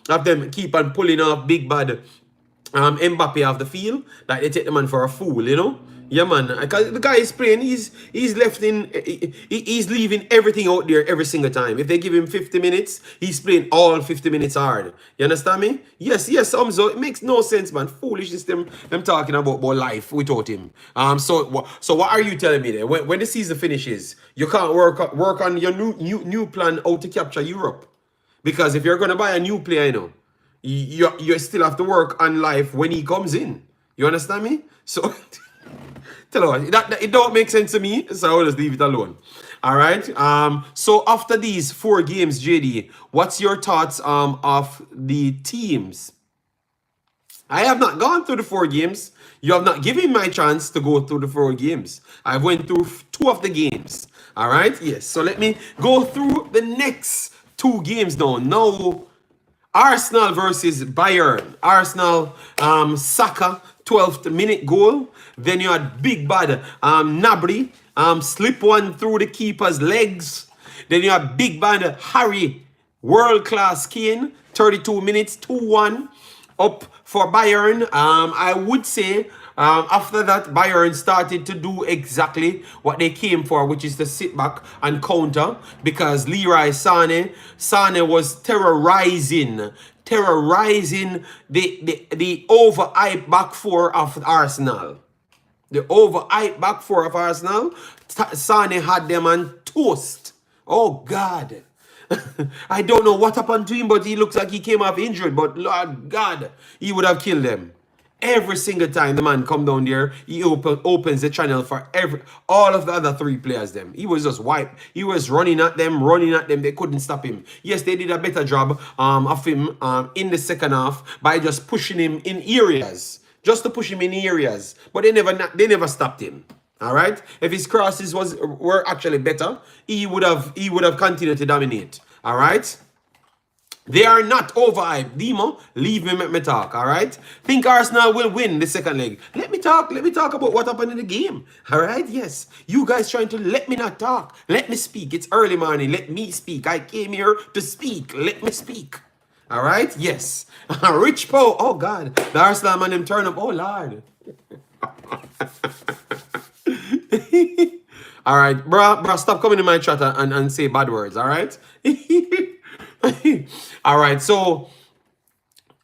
of them keep on pulling off big bad Mbappe off the field? Like they take the man for a fool, Yeah, man. Because the guy is playing, he's leaving everything out there every single time. If they give him 50 minutes, he's playing all 50 minutes hard. You understand me? Yes, so it makes no sense, man. Foolishness them talking about life without him. So what are you telling me there? When the season finishes, you can't work on your new plan how to capture Europe. Because if you're gonna buy a new player, you still have to work on life when he comes in. You understand me? So tell you what, it don't make sense to me, so I'll just leave it alone. All right. So after these 4 games, JD, what's your thoughts of the teams? I have not gone through the 4 games. You have not given my chance to go through the 4 games. I went through 2 of the games. All right. Yes. So let me go through the next 2 games now. Now, Arsenal versus Bayern. Arsenal, Saka, 12th minute goal. Then you had big bad Gnabry, slip one through the keeper's legs. Then you have big bad Harry, world-class Kane, 32 minutes, 2-1 up for Bayern. I would say after that, Bayern started to do exactly what they came for, which is to sit back and counter, because Leroy Sané was terrorizing the overhyped back 4 of Arsenal. The overhyped back 4 of Arsenal, Sané had them on toast. Oh, God. I don't know what happened to him, but he looks like he came off injured. But Lord God, he would have killed them. Every single time the man come down there, he opens the channel for all of the other 3 players. Them. He was just wiped. He was running at them. They couldn't stop him. Yes, they did a better job of him in the second half by just pushing him in areas. Just to push him in areas. But they never stopped him. All right? If his crosses were actually better, he would have continued to dominate. All right? They are not overhyped. Demo, leave me, make me talk, all right? Think Arsenal will win the second leg. Let me talk about what happened in the game, all right? Yes. You guys trying to let me not talk. Let me speak. It's early morning. Let me speak. I came here to speak. Let me speak. All right? Yes. Rich Poe. Oh, God. The Arsenal man, them turn up. Oh, Lord. All right, bro, stop coming in my chat and say bad words, all right? All right, so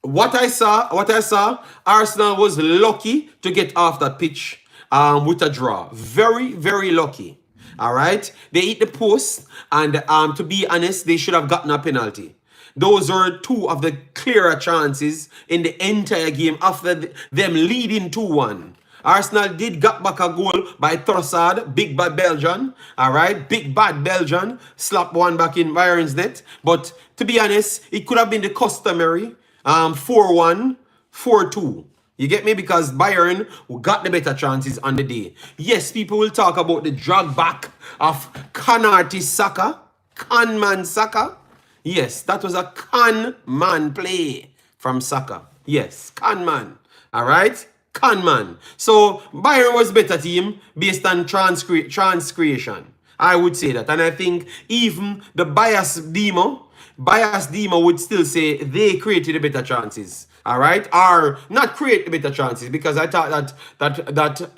what I saw, Arsenal was lucky to get off that pitch with a draw. Very, very lucky. All right, they hit the post, and to be honest, they should have gotten a penalty. Those are 2 of the clearer chances in the entire game after them leading 2-1. Arsenal did get back a goal by Trossard, big bad Belgian. All right, big bad Belgian. Slap one back in Bayern's net. But to be honest, it could have been the customary 4-1, 4-2. You get me? Because Bayern got the better chances on the day. Yes, people will talk about the drag back of Canarty Saka. Conman Saka. Yes, that was a con-man play from Saka. Yes, con-man. All right? Conman. So Bayern was better team based on transcreation. I would say that. And I think even the biased Demo would still say they created the better chances. All right? Or not create the better chances, because I thought that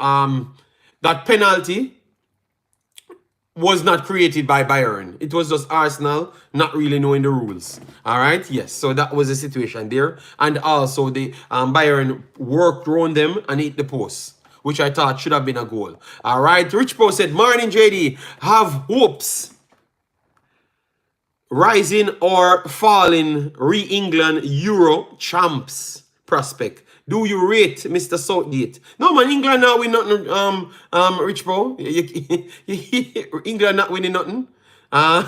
penalty was not created by Bayern. It was just Arsenal not really knowing the rules. All right, yes. So that was the situation there, and also the Bayern worked around them and hit the post, which I thought should have been a goal. All right, Rich Pro said, "Morning, JD. Have hopes rising or falling? Re-England Euro champs prospect. Do you rate Mr. Southgate?" No, man, England not win nothing, Rich Bro. England not winning nothing. All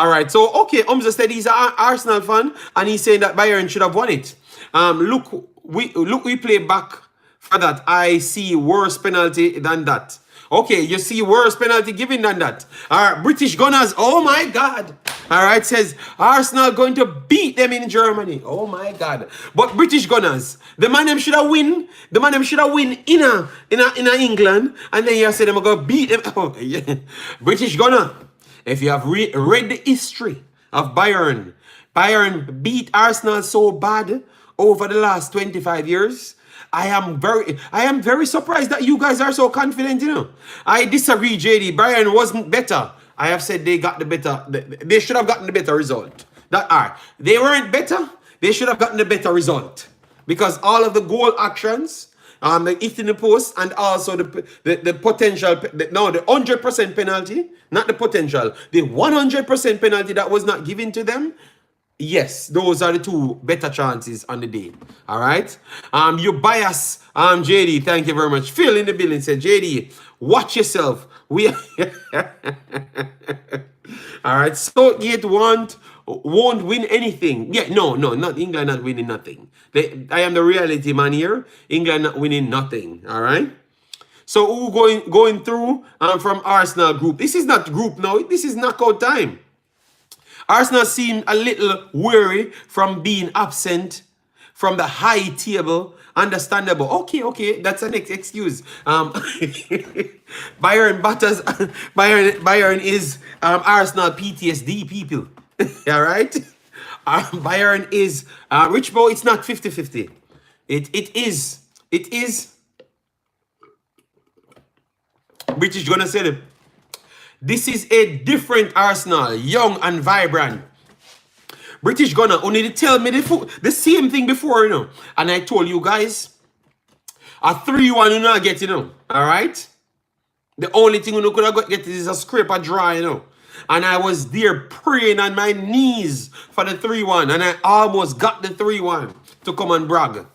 right, so, okay, Umza said he's an Arsenal fan, and he's saying that Bayern should have won it. Look, we play back for that. I see worse penalty than that. Okay, you see worse penalty given than that. All right, British Gunners, oh my God. All right, says Arsenal going to beat them in Germany. Oh my God. But British Gunners, the man them should have win. The man them should have win in England. And then you say them are going to beat them. Oh, yeah. British Gunner, if you have read the history of Bayern beat Arsenal so bad over the last 25 years. I am very surprised that you guys are so confident, you know. I disagree, JD. Bayern wasn't better. I have said they got the better. They should have gotten the better result. They weren't better. They should have gotten the better result because all of the goal actions, the hit in the post, and also the potential. The 100% penalty, not the potential. The 100% penalty that was not given to them. Yes, those are the two better chances on the day. All right. You bias, JD. Thank you very much. Phil in the building said, JD, watch yourself. We all right. Southgate won't win anything. Yeah, no, not England not winning nothing. I am the reality man here. England not winning nothing. All right. So who going through from Arsenal group? This is not group now. This is knockout time. Arsenal seemed a little weary from being absent from the high table. Understandable. Okay, that's an excuse. Bayern batters. Bayern is Arsenal PTSD people. All right. Bayern is Rich Boy. It's not 50-50. It is. British gonna say it. This is a different Arsenal, young and vibrant. British Gunner only to tell me the same thing before, you know. And I told you guys, a 3-1 you not get, you know. All right? The only thing you could have get is a scrape or draw, you know. And I was there praying on my knees for the 3-1. And I almost got the 3-1 to come and brag.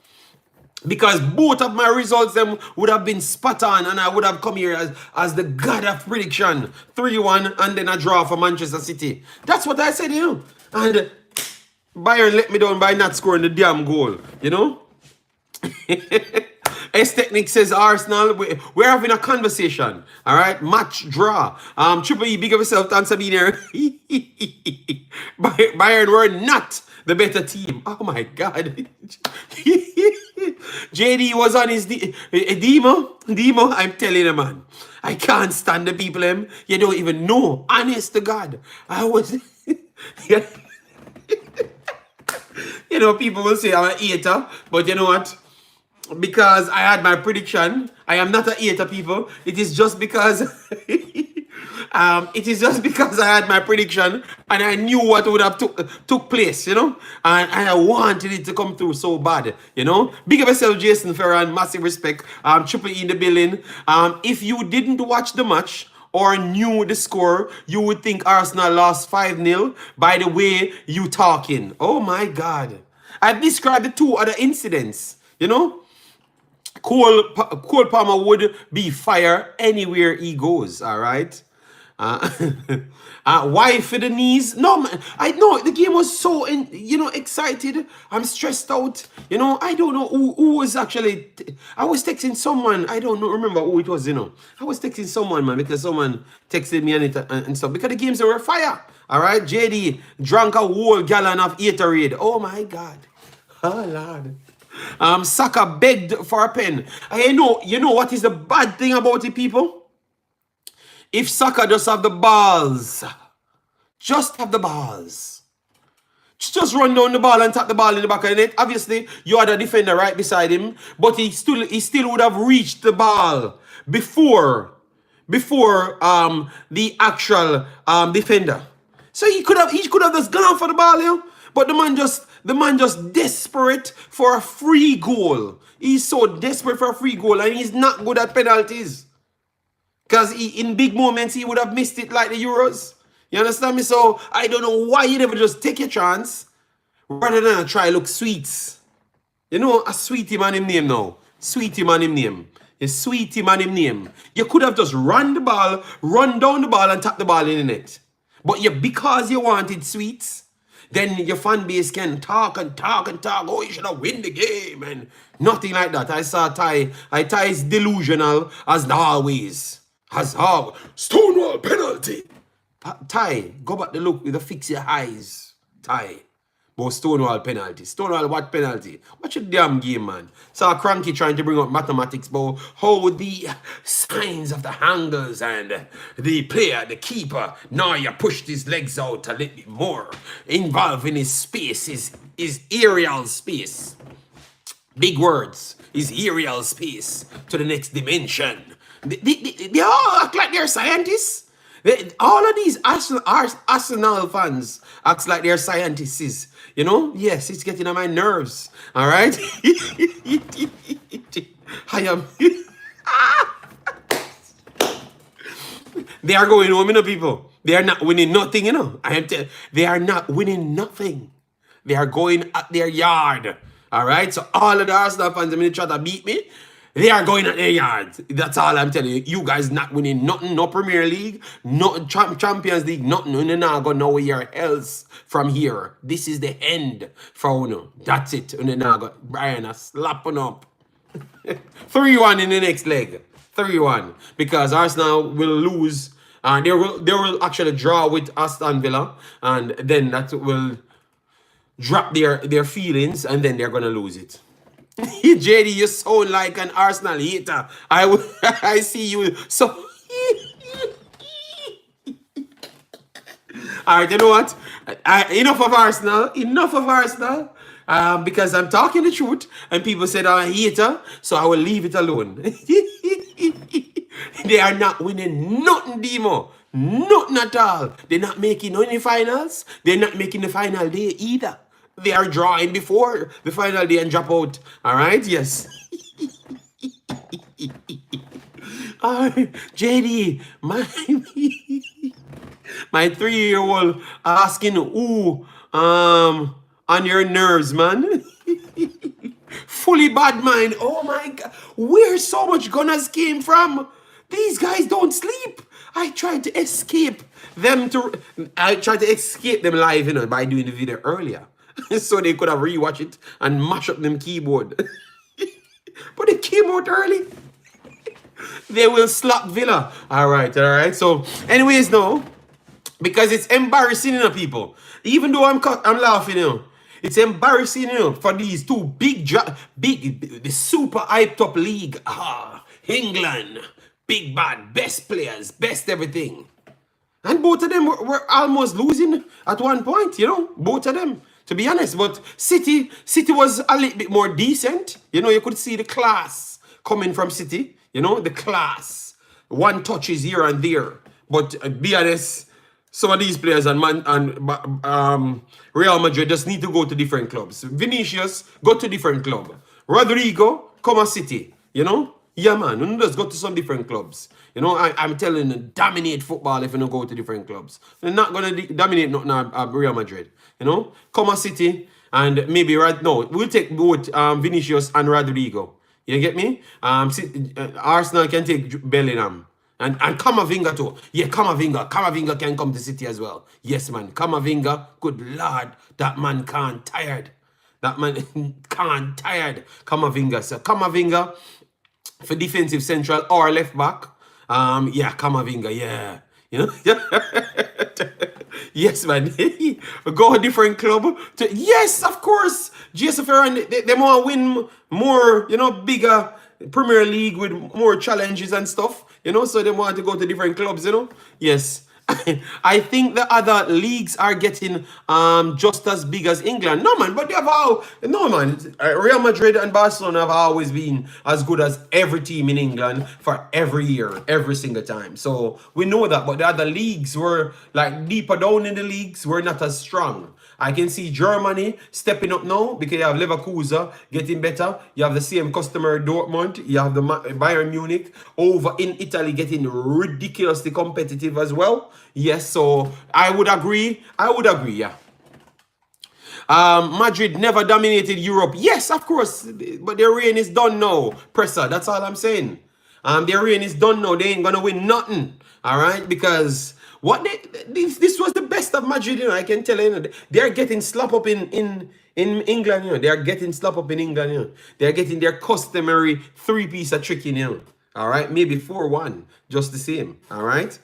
Because both of my results them would have been spot on, and I would have come here as the god of prediction. 3-1 and then a draw for Manchester City. That's what I said, you know. And Bayern let me down by not scoring the damn goal, you know. S-Technic says Arsenal, we're having a conversation. All right, match draw. Triple E, big of yourself, thanks for being here. Bayern were not the better team. Oh my God. JD was on his Demo, I'm telling you, man. I can't stand the people them. You don't even know. Honest to God. I was you know, people will say I'm a hater, but you know what? Because I had my prediction, I am not a hater, people. It is just because I had my prediction and I knew what would have took place, you know, and I wanted it to come through so bad, you know. Big up yourself, Jason Ferran. Massive respect. Triple E in the building. If you didn't watch the match or knew the score, you would think Arsenal lost 5-0 by the way you talking. Oh my God. I've described the two other incidents, you know. Cole Palmer would be fire anywhere he goes, all right? Why for the knees? No, man, I know the game was so, excited. I'm stressed out. You know, I don't know who was actually, I was texting someone. I don't know, remember who it was, you know. I was texting someone, man, because someone texted me and stuff. Because the games were fire, all right? JD drank a whole gallon of Gatorade. Oh, my God. Oh, Lord. Saka begged for a pen. You know what is the bad thing about it, people? If Saka just have the balls, just run down the ball and tap the ball in the back of the net. Obviously, you had a defender right beside him, but he still would have reached the ball before before the actual defender. So he could have just gone for the ball, you know? But the man just desperate for a free goal. He's so desperate for a free goal, and he's not good at penalties. Because in big moments, he would have missed it like the Euros. You understand me? So I don't know why you never just take a chance rather than try look sweets. You know, a sweetie man him name now. Sweetie man him name. A sweetie man him name. You could have just run down the ball and tap the ball in the net. But because you wanted sweets, then your fan base can talk and talk and talk. Oh, you should have win the game and nothing like that. I saw Ty is delusional as always. As always. Stonewall penalty. Ty, go back to look with the fix your eyes. Ty. But Stonewall penalty. Stonewall what penalty? Watch your damn game, man. Saw Cranky trying to bring up mathematics about how the signs of the handles and the player, the keeper, now you pushed his legs out a little bit more. Involving his space, his aerial space. Big words. His aerial space to the next dimension. They all act like they're scientists. All of these Arsenal fans act like they're scientists. You know? Yes, it's getting on my nerves. All right? I am... They are going home, you know, people. They are not winning nothing, you know. They are not winning nothing. They are going at their yard. All right? So all of the Arsenal fans, I mean, try to beat me. They are going at their yards. That's all I'm telling you. You guys not winning nothing. No Premier League, no Champions League, nothing. You're not going nowhere else from here. This is the end for you. That's it. You're not going. Brian is slapping up. 3-1 in the next leg. 3-1. Because Arsenal will lose. They will actually draw with Aston Villa. And then that will drop their feelings. And then they're going to lose it. JD, you sound like an Arsenal hater. I see you. So, all right, you know what? Enough of Arsenal. Enough of Arsenal. Because I'm talking the truth, and people said I'm a hater, so I will leave it alone. They are not winning nothing, Demo. Nothing at all. They're not making any finals. They're not making the final day either. They are drawing before the final day and drop out. All right? Yes. JD, my 3-year-old asking who on your nerves, man. Fully bad mind. Oh my God. Where so much gunners came from? These guys don't sleep. I tried to escape them live, you know, by doing the video earlier. So they could have rewatched it and mash up them keyboard. But it came out early. They will slap Villa. All right. So, anyways, no, because it's embarrassing, you know, people. Even though I'm laughing, you know, it's embarrassing, you know, for these two big, the super hyped up league. England, big bad, best players, best everything, and both of them were almost losing at one point, you know, both of them. To be honest, but City was a little bit more decent. You know, you could see the class coming from City. You know, the class. One touches here and there. But be honest, some of these players and Real Madrid just need to go to different clubs. Vinicius, go to different club. Rodrigo, come a City. You know? Yeah, man. You just go to some different clubs. You know, I'm telling you, dominate football if you don't go to different clubs. You're not going to dominate nothing at Real Madrid. You know, come a City and maybe we'll take both Vinicius and Rodrigo. You get me? Arsenal can take Bellingham and Camavinga too. Yeah, Camavinga can come to City as well. Yes, man. Camavinga, good lord, that man can't tired. That man can't tired. Camavinga. So Camavinga for defensive central or left back. Yeah, Camavinga. Yeah, you know. Yes, man. Go a different club. Yes, of course. GSFR, they want to win more, you know, bigger Premier League with more challenges and stuff, you know, so they want to go to different clubs, you know. Yes. I think the other leagues are getting just as big as England. No man, but they have all no man. Real Madrid and Barcelona have always been as good as every team in England for every year, every single time. So we know that. But the other leagues were like deeper down in the leagues were not as strong. I can see Germany stepping up now because you have Leverkusen getting better. You have the same customer Dortmund. You have the Bayern Munich over in Italy getting ridiculously competitive as well. Yes, so I would agree. Yeah. Madrid never dominated Europe. Yes, of course, but their reign is done now. Presser, that's all I'm saying. Their reign is done now. They ain't gonna win nothing. All right, because this was the best of Madrid. You know, I can tell you, they're getting slap up in England. You know, they're getting slap up in England. You know, they're getting their customary 3-piece of chicken. You know, all right, maybe 4-1, just the same. All right.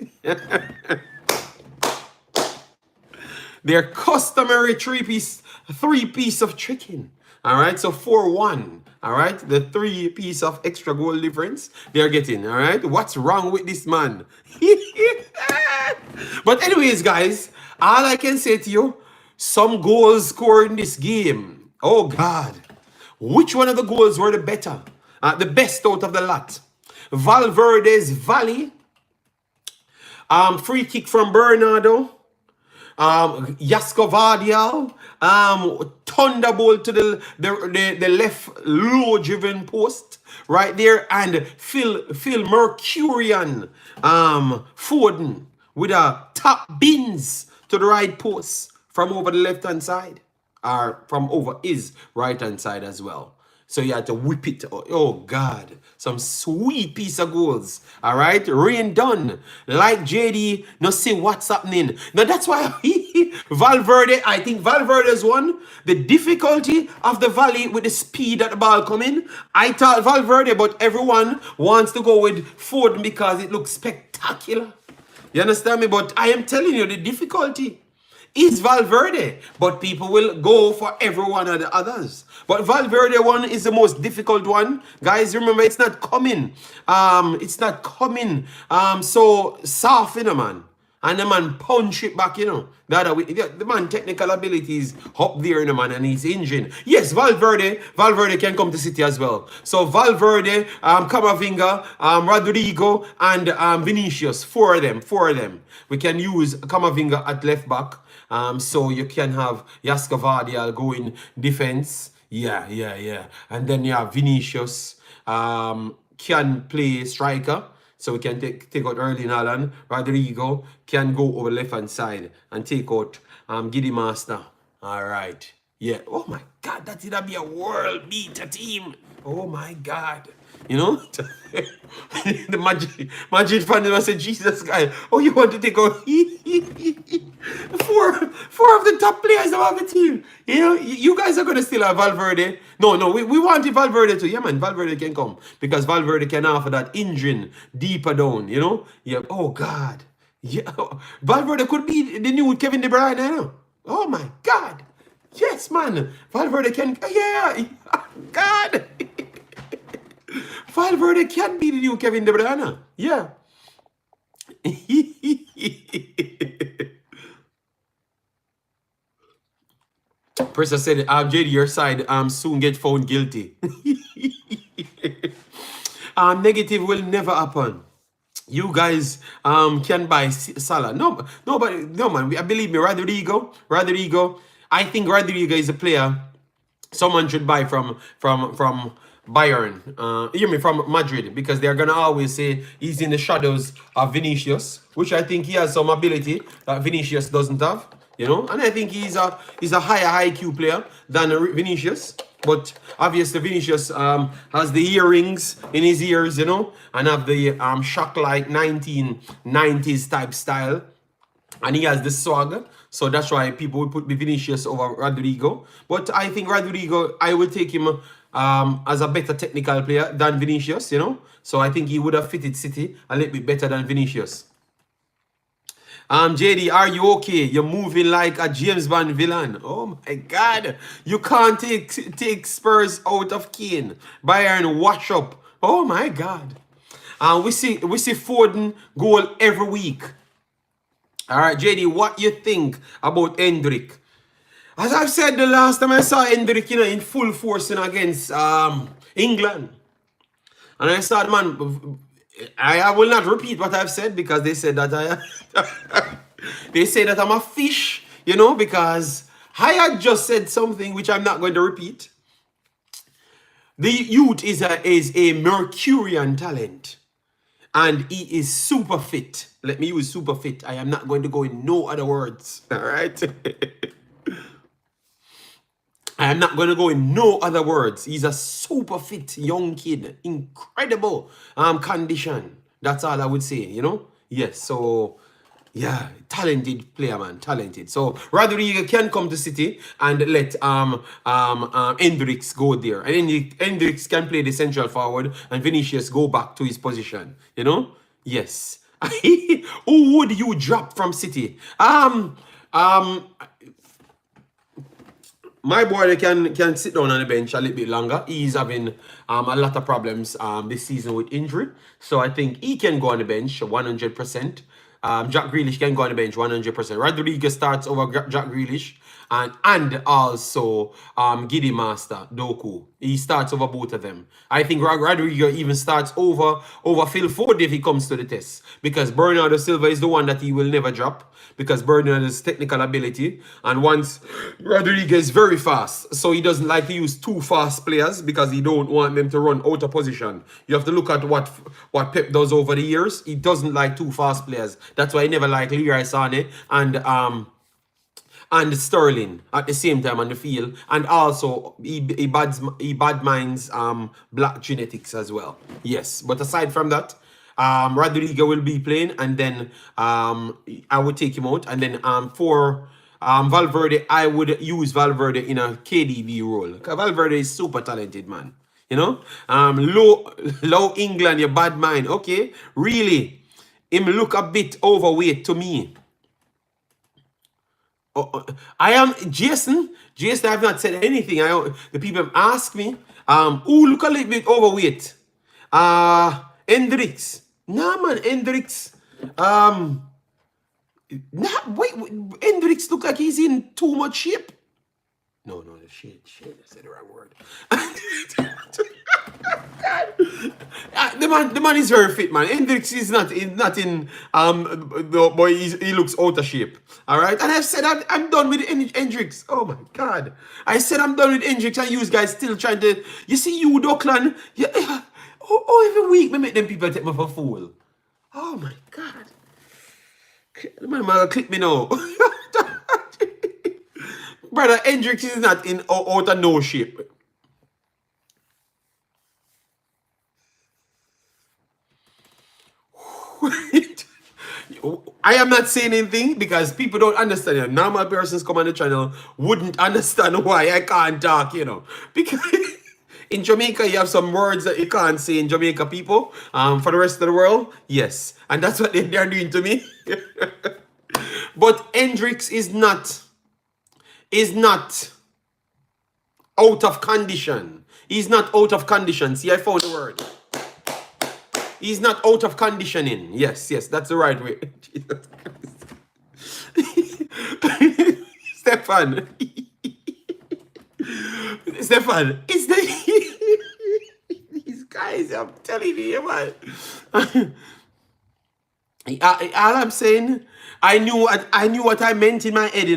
Their customary 3-piece of chicken. All right, so 4-1. All right, the 3-piece of extra goal difference they're getting. All right, what's wrong with this man? But anyways, guys, all I can say to you, some goals scored in this game. Oh God, which one of the goals were the better, the best out of the lot? Valverde's volley, free kick from Bernardo. Yaskovardial, thunderbolt to the left low driven post right there, and Phil Mercurian Foden with a top bins to the right post from over the left hand side, or from over his right hand side as well. So you had to whip it. Oh God, some sweet piece of goals. All right, rain done. Like JD, no see what's happening. Now that's why Valverde, I think Valverde's one. The difficulty of the volley with the speed that the ball come in. I thought Valverde, but everyone wants to go with Foden because it looks spectacular. You understand me? But I am telling you the difficulty is Valverde, but people will go for every one of the others. But Valverde one is the most difficult one. Guys, remember, it's not coming. It's not coming so soft, you know, man. And the man punch it back, you know. The man technical abilities up there, you know, man, and he's engine. Yes, Valverde can come to City as well. So Valverde, Camavinga, Rodrigo, and Vinicius, four of them. We can use Camavinga at left back. So you can have Yaskovardial going defense. Yeah. And then you have Vinicius can play striker. So we can take out Erling Haaland. Rodrigo can go over left hand side and take out Giddy Master. All right. Yeah. Oh my God, that did be a world beater team. Oh my God. You know, the Madrid fan must say, Jesus, guy, oh, you want to take out four of the top players of the team. You know, you guys are going to still have Valverde. No, we wanted Valverde too. Yeah, man, Valverde can come because Valverde can offer that engine deeper down, you know? Yeah. Oh, God. Yeah. Valverde could be the new Kevin De Bruyne, you know? Oh, my God. Yes, man. Valverde can, yeah. God. Valverde can be the new Kevin De Bruyne. Yeah. Pressa said, JD, your side soon get found guilty. Negative will never happen. You guys can buy Salah. No, man. I believe me, Rodrigo. I think Rodrigo is a player someone should buy from Bayern, hear me, from Madrid, because they're gonna always say he's in the shadows of Vinicius, which I think he has some ability that Vinicius doesn't have, you know. And I think he's a higher IQ player than Vinicius. But obviously Vinicius has the earrings in his ears, you know, and have the shock like 1990s type style, and he has the swag. So that's why people will put Vinicius over Rodrigo. But I think Rodrigo, I will take him as a better technical player than Vinicius, you know. So I think he would have fitted City a little bit better than Vinicius. JD, are you okay? You're moving like a James Bond villain. Oh my God. You can't take Spurs out of Kane. Bayern wash up. Oh my God. We see Foden goal every week. All right, JD, what you think about Hendrick? As I've said the last time I saw Hendrick, in full force against England. And I said, man, I will not repeat what I've said because they said that they say that I'm a fish, because I had just said something which I'm not going to repeat. The youth is a Mercurian talent. And he is super fit. Let me use super fit. I am not going to go in no other words. All right? I am not going to go in no other words. He's a super fit young kid. Incredible condition. That's all I would say, Yes, so... yeah, talented player, man, talented. So Rodrigo can come to City and let Hendricks go there, and then Hendricks can play the central forward, and Vinicius go back to his position. Yes. Who would you drop from City? My boy can sit down on the bench a little bit longer. He's having a lot of problems this season with injury, so I think he can go on the bench 100%. Jack Grealish can go on the bench 100%. Rodriguez starts over Jack Grealish, and also Giddy Master Doku. He starts over both of them. I think Rodriguez even starts over Phil Ford if he comes to the test, because Bernardo Silva is the one that he will never drop, because Bernardo has technical ability, and once Rodriguez is very fast, so he doesn't like to use too fast players because he don't want them to run out of position. You have to look at what Pep does over the years. He doesn't like too fast players. That's why he never liked Leroy Sané and Sterling at the same time on the field, and also he bad minds black genetics as well. Yes, but aside from that, Rodrigo will be playing, and then I would take him out, and then for Valverde, I would use Valverde in a KDB role. Valverde is super talented, man. Low England, your bad mind. Okay, really, him look a bit overweight to me. I am Jason. I have not said anything. The people ask me, who look a little bit overweight? Hendricks. Nah, man, Hendricks. Wait, Hendricks look like he's in too much shape. No, shit, I said the wrong word. The man is very fit, man. Hendricks is not in the boy. He looks out of shape. All right, and I've said I'm done with Hendricks. Oh my God, I said I'm done with Hendricks, and you guys still trying to. You see, you Dockland. Yeah. Every week we make them people take me for a fool. Oh my God, the man gonna click me now. Brother, Hendricks is not in out of no shape. I am not saying anything because people don't understand it. Normal persons come on the channel wouldn't understand why I can't talk, Because in Jamaica, you have some words that you can't say in Jamaica, people. For the rest of the world, yes. And that's what they're doing to me. But Hendricks is not out of condition. He's not out of condition. See, I found the word. He's not out of conditioning. Yes, that's the right way. Stefan, it's these guys, I'm telling you, man. All I'm saying, I knew what I meant in my head,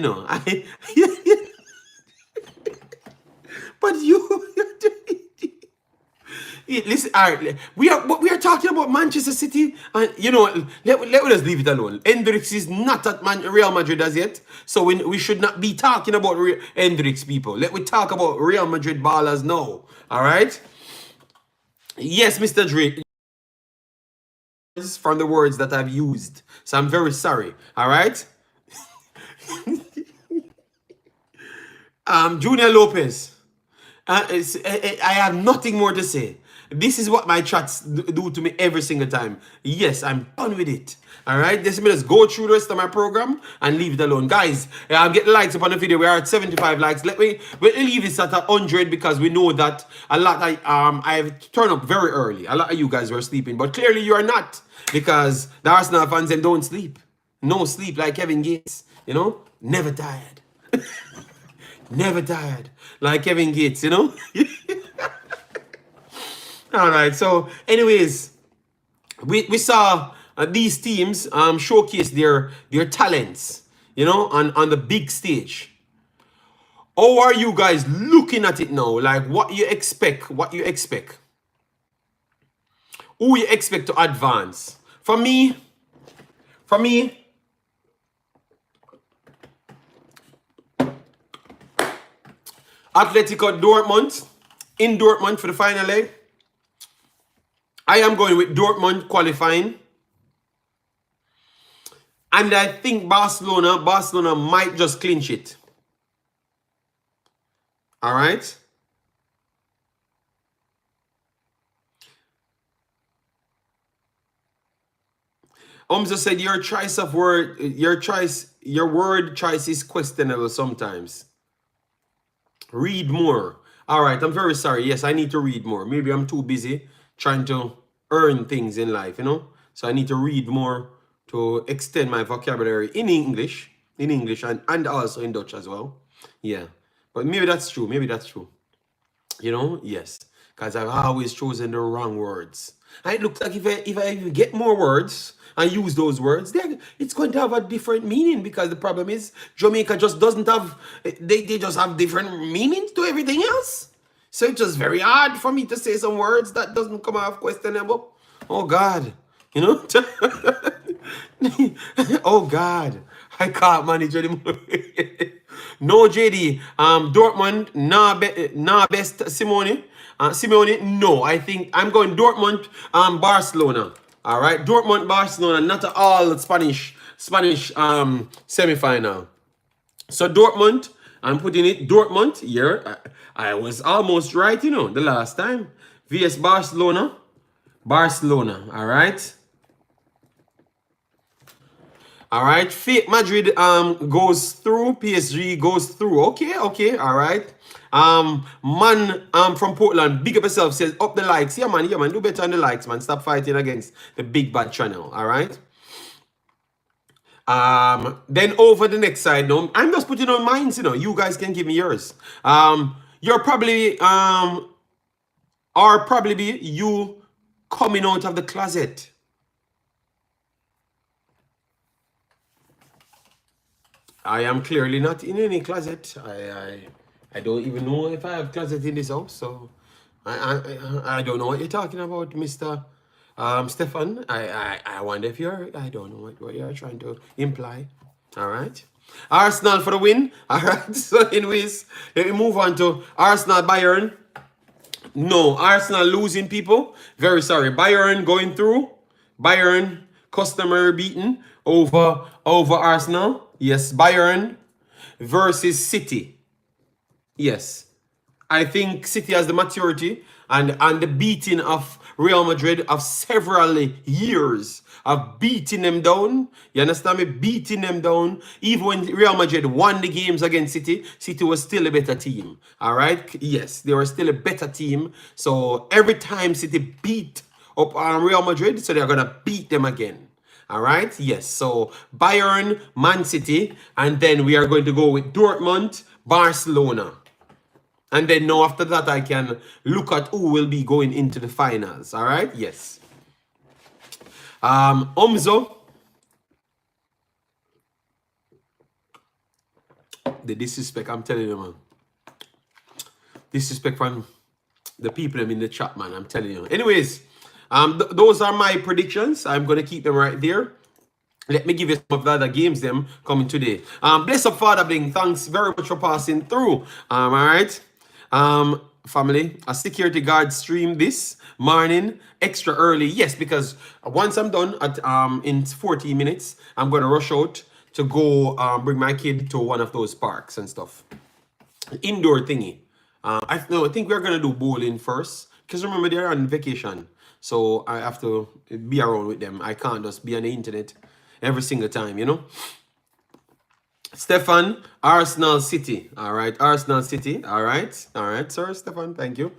But listen, all right, we are talking about Manchester City, and let us leave it alone. Hendricks is not at Real Madrid as yet, so we should not be talking about Hendricks, people. Let we talk about Real Madrid ballers now. All right? Yes, Mr. Drake. From the words that I've used, so I'm very sorry. All right? Junior Lopez. I have nothing more to say. This is what my chats do to me every single time. Yes, I'm done with it. All right, let's just go through the rest of my program and leave it alone, guys. Get the likes up on the video. We are at 75 likes. Let me leave this at 100 because we know that a lot. I've turned up very early. A lot of you guys were sleeping, but clearly you are not, because the Arsenal fans them don't sleep. No sleep like Kevin Gates, you know? Never tired. Never tired. Like Kevin Gates, you know? All right, so anyways, we saw these teams showcase their talents, you know, on the big stage. How are you guys looking at it now? Like what you expect? What you expect? Who you expect to advance? For me, Atletico Dortmund in Dortmund for the final leg. I am going with Dortmund qualifying. And I think Barcelona might just clinch it. All right. Omza said your word choice is questionable sometimes. Read more. All right, I'm very sorry. Yes, I need to read more. Maybe I'm too busy trying to earn things in life, you know? So I need to read more to extend my vocabulary in English and also in Dutch as well. Yeah, but maybe that's true. Maybe that's true. You know, yes, because I've always chosen the wrong words. And it looks like if I get more words and use those words, then it's going to have a different meaning, because the problem is Jamaica just doesn't have, they just have different meanings to everything else. So it's just very hard for me to say some words that doesn't come off questionable. Oh God, you know? Oh God, I can't manage anymore. No, JD. Dortmund, nah best Simone. Simeone, no. I think I'm going Dortmund, Barcelona. All right, Dortmund, Barcelona, not at all Spanish semi-final. So Dortmund, I'm putting it Dortmund here. I was almost right, you know, the last time. VS Barcelona. All right. All right, fake Madrid goes through, PSG goes through. Okay, all right. Man from Portland, big up yourself, says up the likes. Yeah, man, do better on the likes, man. Stop fighting against the big bad channel. All right. Then over the next side, no, I'm just putting on mine, you know. You guys can give me yours. You're probably or probably be you coming out of the closet. I am clearly not in any closet. I don't even know if I have closet in this house. So I don't know what you're talking about, Mr. Stefan. I wonder if I don't know what you're trying to imply. All right. Arsenal for the win. All right. So anyways, let me move on to Arsenal Bayern. No, Arsenal losing, people. Very sorry. Bayern going through. Bayern customer beaten over Arsenal. Yes, Bayern versus City. Yes. I think City has the maturity and the beating of Real Madrid of several years of beating them down. You understand me? Beating them down. Even when Real Madrid won the games against City, City was still a better team. All right? Yes, they were still a better team. So every time City beat up Real Madrid, so they're going to beat them again. All right? Yes. So Bayern, Man City, and then we are going to go with Dortmund, Barcelona. And then now after that, I can look at who will be going into the finals. All right? Yes. Omzo. The disrespect, I'm telling you, man. Disrespect from the people in the chat, man. I'm telling you. Anyways, those are my predictions. I'm going to keep them right there. Let me give you some of the other games them coming today. Bless up, Father Bling. Thanks very much for passing through. All right. Family, a security guard stream this morning extra early. Yes, because once I'm done at in 40 minutes, I'm going to rush out to go bring my kid to one of those parks and stuff. Indoor thingy. I think we're going to do bowling first, because remember they're on vacation. So I have to be around with them. I can't just be on the internet every single time, you know. Stefan, Arsenal City. All right, Arsenal City. All right, sir, Stefan, thank you.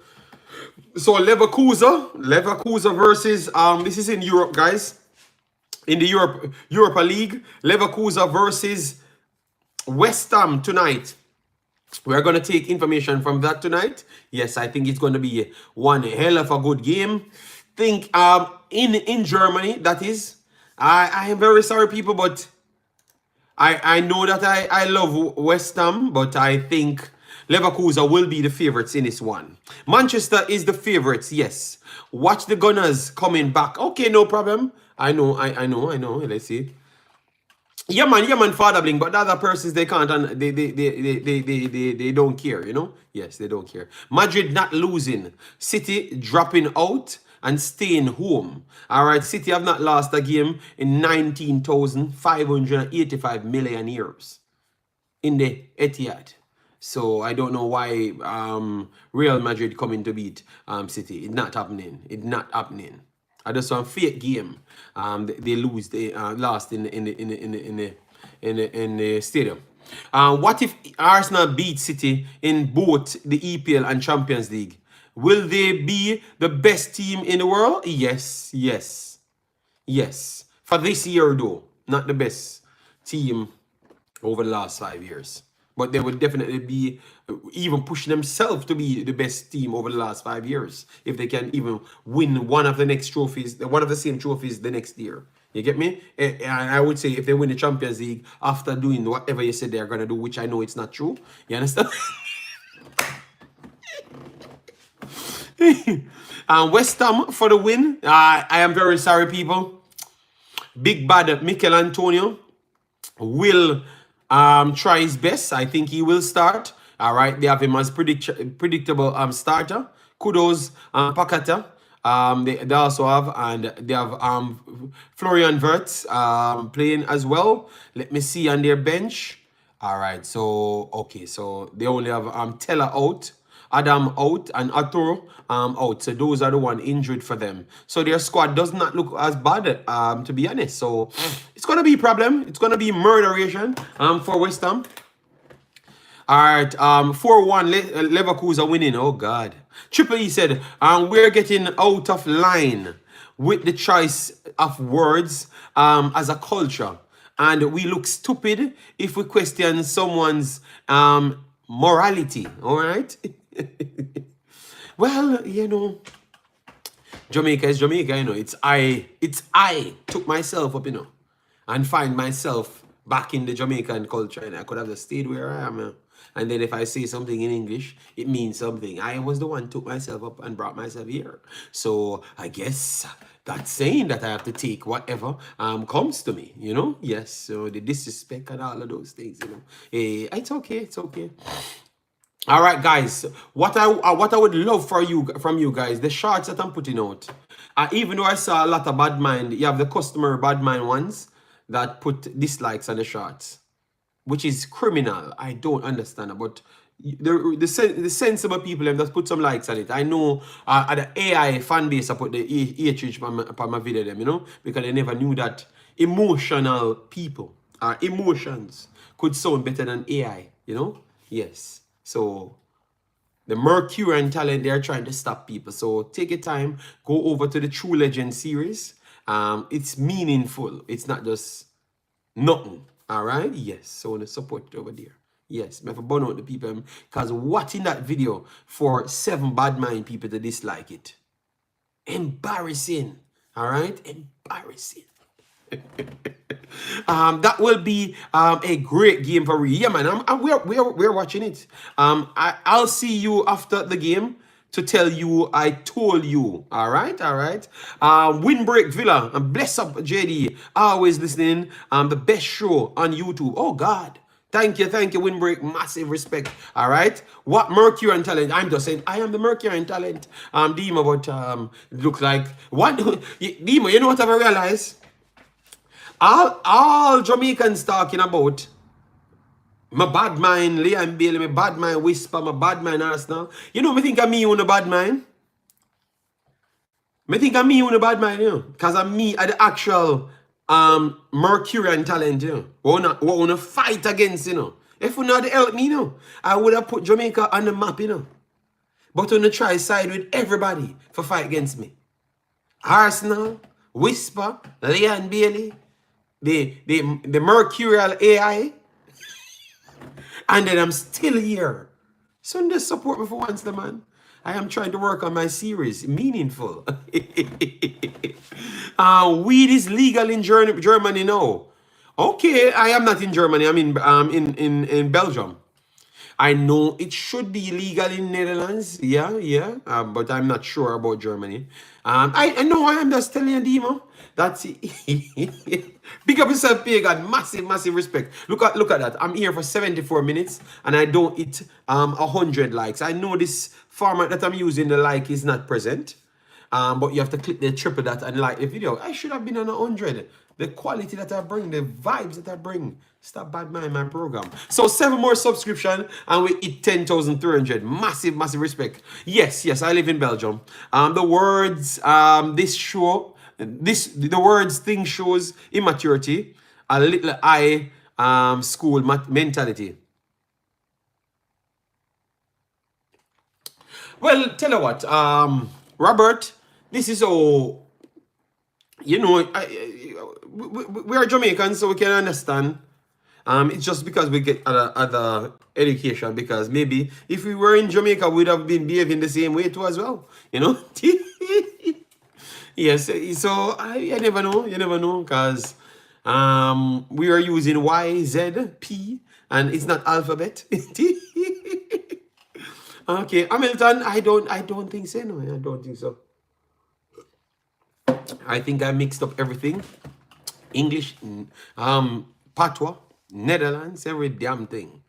So Leverkusen versus this is in Europe, guys. in the Europa League. Leverkusen versus West Ham tonight. We're going to take information from that tonight. Yes, I think it's going to be one hell of a good game. Think in Germany, that is. I am very sorry, people, but I know that I love West Ham, but I think Leverkusen will be the favorites in this one. Manchester is the favorites, yes. Watch the Gunners coming back. Okay, no problem. I know. Let's see. Yeah, man, father bling, but the other persons they can't and they don't care, you know? Yes, they don't care. Madrid not losing. City dropping out and staying home. All right, City have not lost a game in 19,585 million years in the Etihad. So I don't know why Real Madrid coming to beat City. It's not happening. It's not happening. I just saw a fake game. They lose. They lost in the stadium. What if Arsenal beat City in both the EPL and Champions League? Will they be the best team in the world? Yes. For this year, though, not the best team over the last 5 years. But they would definitely be even pushing themselves to be the best team over the last 5 years if they can even win one of the next trophies, one of the same trophies the next year. You get me? And I would say if they win the Champions League after doing whatever you said they're going to do, which I know it's not true. You understand? West Ham for the win. I am very sorry, people. Big bad Mikel Antonio will try his best. I think he will start. All right, they have him as predictable starter. Kudos, Pakata. They also have, and they have Florian Wirtz playing as well. Let me see on their bench. All right, so okay, so they only have Teller out, Adam out, and Arturo out. So those are the one injured for them. So their squad does not look as bad, to be honest. So it's gonna be a problem. It's gonna be murderation for West Ham. All right, 4-1 Leverkusen winning. Oh God. Triple E said, we're getting out of line with the choice of words as a culture. And we look stupid if we question someone's morality. All right. Well, you know, Jamaica is Jamaica, you know. It's I took myself up, you know, and find myself back in the Jamaican culture, and I could have just stayed where I am. And then if I say something in English, it means something. I was the one who took myself up and brought myself here. So I guess that's saying that I have to take whatever comes to me, you know? Yes, so the disrespect and all of those things, you know. It's okay, it's okay. All right, guys. What I would love from you guys, the shorts that I'm putting out. Even though I saw a lot of bad mind, you have the customer bad mind ones that put dislikes on the shorts, which is criminal. I don't understand it, but the sensible people them just put some likes on it. I know at the AI fan base I put the HH upon my video them, you know, because they never knew that emotional people, emotions could sound better than AI, you know. Yes. So the Mercurian talent, they're trying to stop people. So take your time, go over to the True Legend series. It's meaningful. It's not just nothing. All right. Yes. So I want to support it over there. Yes. I have to burn out the people because watching that video for 7 bad mind people to dislike it. Embarrassing. All right. Embarrassing. That will be a great game for real. Yeah, man. We're watching it. I'll see you after the game to tell you I told you. All right. Windbreak Villa and bless up JD. Always listening. The best show on YouTube. Oh God. Thank you, Windbreak. Massive respect. All right. What Mercurian talent? I'm just saying, I am the Mercurian talent. Dima, but look like what? Dima, you know what I've realized? All Jamaicans talking about my bad mind, Liam Bailey, my bad mind Whisper, my bad mind Arsenal. You know, me think of me on a bad mind. Me think of me on a bad mind, you know, because I'm me at the actual Mercurian talent, you know. We want to fight against, you know. If we not help me, you know, I would have put Jamaica on the map, you know. But we want to try side with everybody for fight against me. Arsenal, Whisper, Leon Bailey, the Mercurial AI, and then I'm still here. So just support me for once, the man. I am trying to work on my series, meaningful. Weed is legal in Germany now. Okay, I am not in Germany. I'm in Belgium. I know it should be legal in Netherlands. Yeah. But I'm not sure about Germany. I know I am just telling you, Dima. That's it. Big up yourself, Pagan. Massive respect. Look at that. I'm here for 74 minutes and I don't hit 100 likes. I know this format that I'm using, the like is not present. But you have to click the triple that and like the video. I should have been on 100. The quality that I bring, the vibes that I bring. Stop bad mind my program. So 7 more subscription and we hit 10,300. Massive respect. Yes, I live in Belgium. The words, the words thing shows immaturity, a little I school mentality. Well, tell you what, Robert, this is all, you know, we are Jamaicans, so we can understand. It's just because we get other education, because maybe if we were in Jamaica, we'd have been behaving the same way too as well, you know? Yes, so you never know, because we are using Y, Z, P, and it's not alphabet. Okay, Hamilton, I don't think so. No, I don't think so. I think I mixed up everything. English, Patois, Netherlands, every damn thing.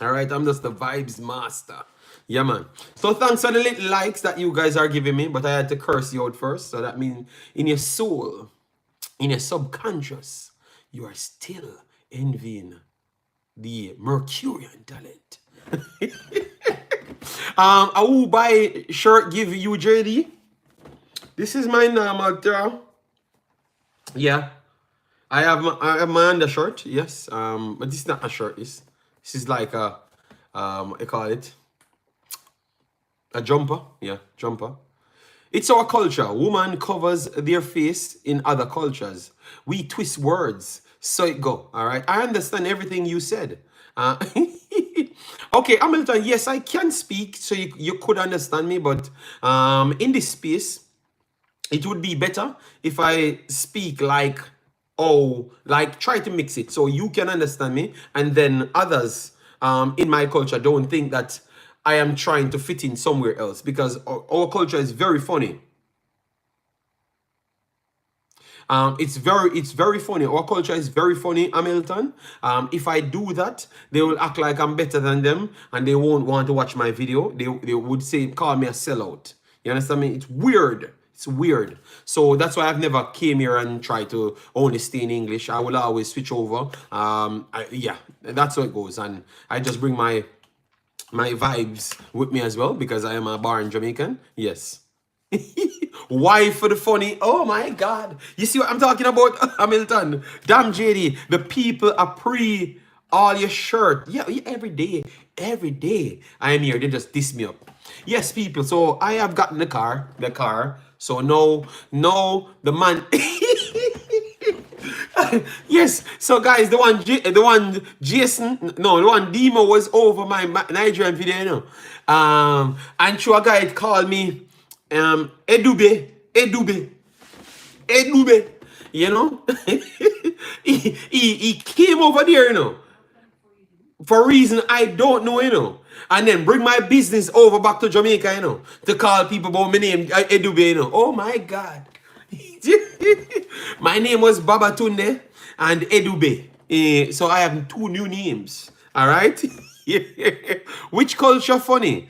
All right, I'm just the vibes master. Yeah, man. So thanks for the little likes that you guys are giving me, but I had to curse you out first. So that means in your soul, in your subconscious, you are still envying the Mercurian talent. I will buy shirt give you, JD. This is my normal throw. Yeah. I have my undershirt, yes. But this is not a shirt. This is like a what you call it? A jumper. Yeah, jumper. It's our culture. Woman covers their face in other cultures. We twist words. So it go. All right. I understand everything you said. Okay, Hamilton, yes, I can speak, so you could understand me, but in this space, it would be better if I speak like, try to mix it so you can understand me, and then others in my culture don't think that I am trying to fit in somewhere else, because our culture is very funny. It's very funny. Our culture is very funny, Hamilton. If I do that, they will act like I'm better than them, and they won't want to watch my video. They would call me a sellout. You understand me? It's weird. It's weird. So that's why I've never came here and tried to only stay in English. I will always switch over. Yeah, that's how it goes. And I just bring my vibes with me as well, because I am a born Jamaican. Yes. Why for the funny? Oh my God. You see what I'm talking about, Hamilton? Damn, JD. The people are pre all your shirt. Yeah, every day. Every day I am here. They just diss me up. Yes, people. So I have gotten the car. So no, the man. Yes. So guys, the one Jason, no, the one Demo was over my Nigerian video, you know. And through a guy called me Edube, you know. he came over there, you know, for a reason I don't know, you know, and then bring my business over back to Jamaica, you know, to call people about my name Edube, you know. Oh my God. My name was Babatunde and Edube. So I have 2 new names. All right. Which culture funny?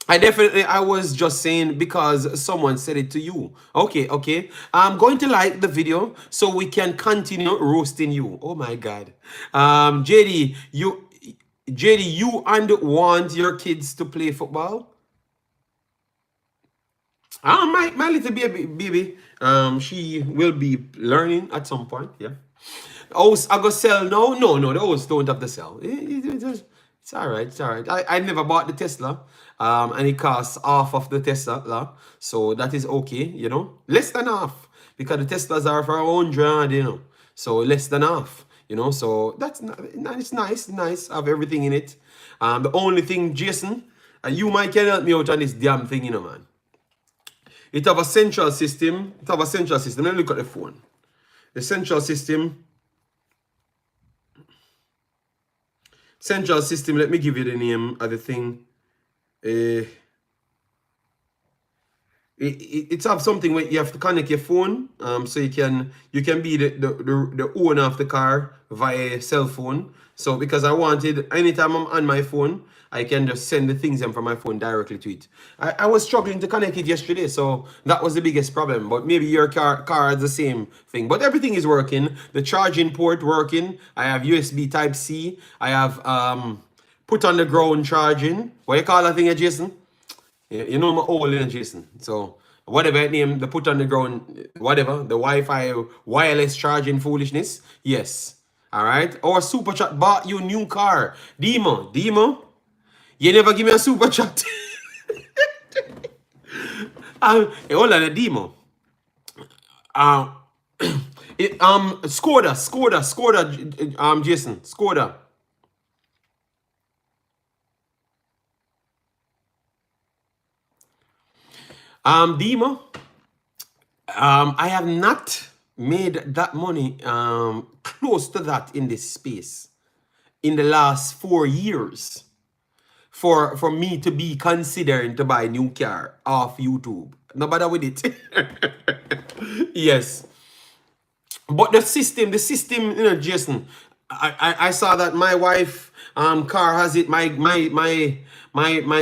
I definitely, I was just saying because someone said it to you. Okay. I'm going to like the video so we can continue roasting you. Oh my God. JD, you and want your kids to play football? My little baby, she will be learning at some point. Yeah. House I go sell now? No, the house don't have to sell. It's all right. I never bought the Tesla. and it costs half of the Tesla. So that is okay, you know, less than half, because the Teslas are for 100, you know, so less than half, you know, so that's it's nice, have everything in it. The only thing, Jason, you might can help me out on this damn thing, you know, man. It have a central system. Let me look at the phone. The central system. Let me give you the name of the thing. It's have something where you have to connect your phone, so you can be the owner of the car via cell phone. So because I wanted, anytime I'm on my phone, I can just send the things in from my phone directly to it. I was struggling to connect it yesterday, so that was the biggest problem. But maybe your car has the same thing. But everything is working. The charging port working. I have USB Type C. I have put on the ground charging. What you call that thing, Jason? You know my old name, Jason. So whatever name they put on the ground, whatever, the Wi-Fi wireless charging foolishness. Yes. All right. Or super chat bought you new car. Demo, you never give me a super chat. Hold on, a demo. Skoda, Jason, Skoda. Demo, I have not made that money close to that in this space in the last 4 years for me to be considering to buy a new car off YouTube. No bother with it. Yes. But the system, you know, Jason, I saw that my wife car has it. My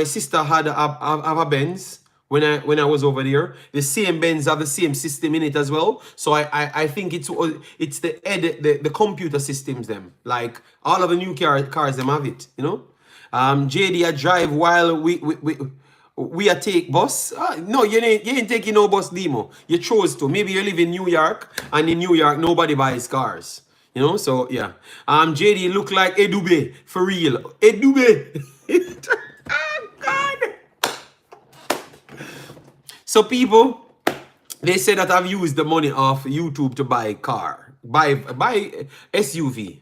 sister had a Benz when I was over there. The same Benz have the same system in it as well. So I think it's the computer systems them. Like all of the new cars them have it, you know. JD I drive while we are take bus. No, you ain't taking no bus, Demo. You chose to. Maybe you live in New York, and in New York nobody buys cars. You know, so yeah. JD look like Edube for real. Edube. Oh God. So people, they say that I've used the money off YouTube to buy a car, buy SUV.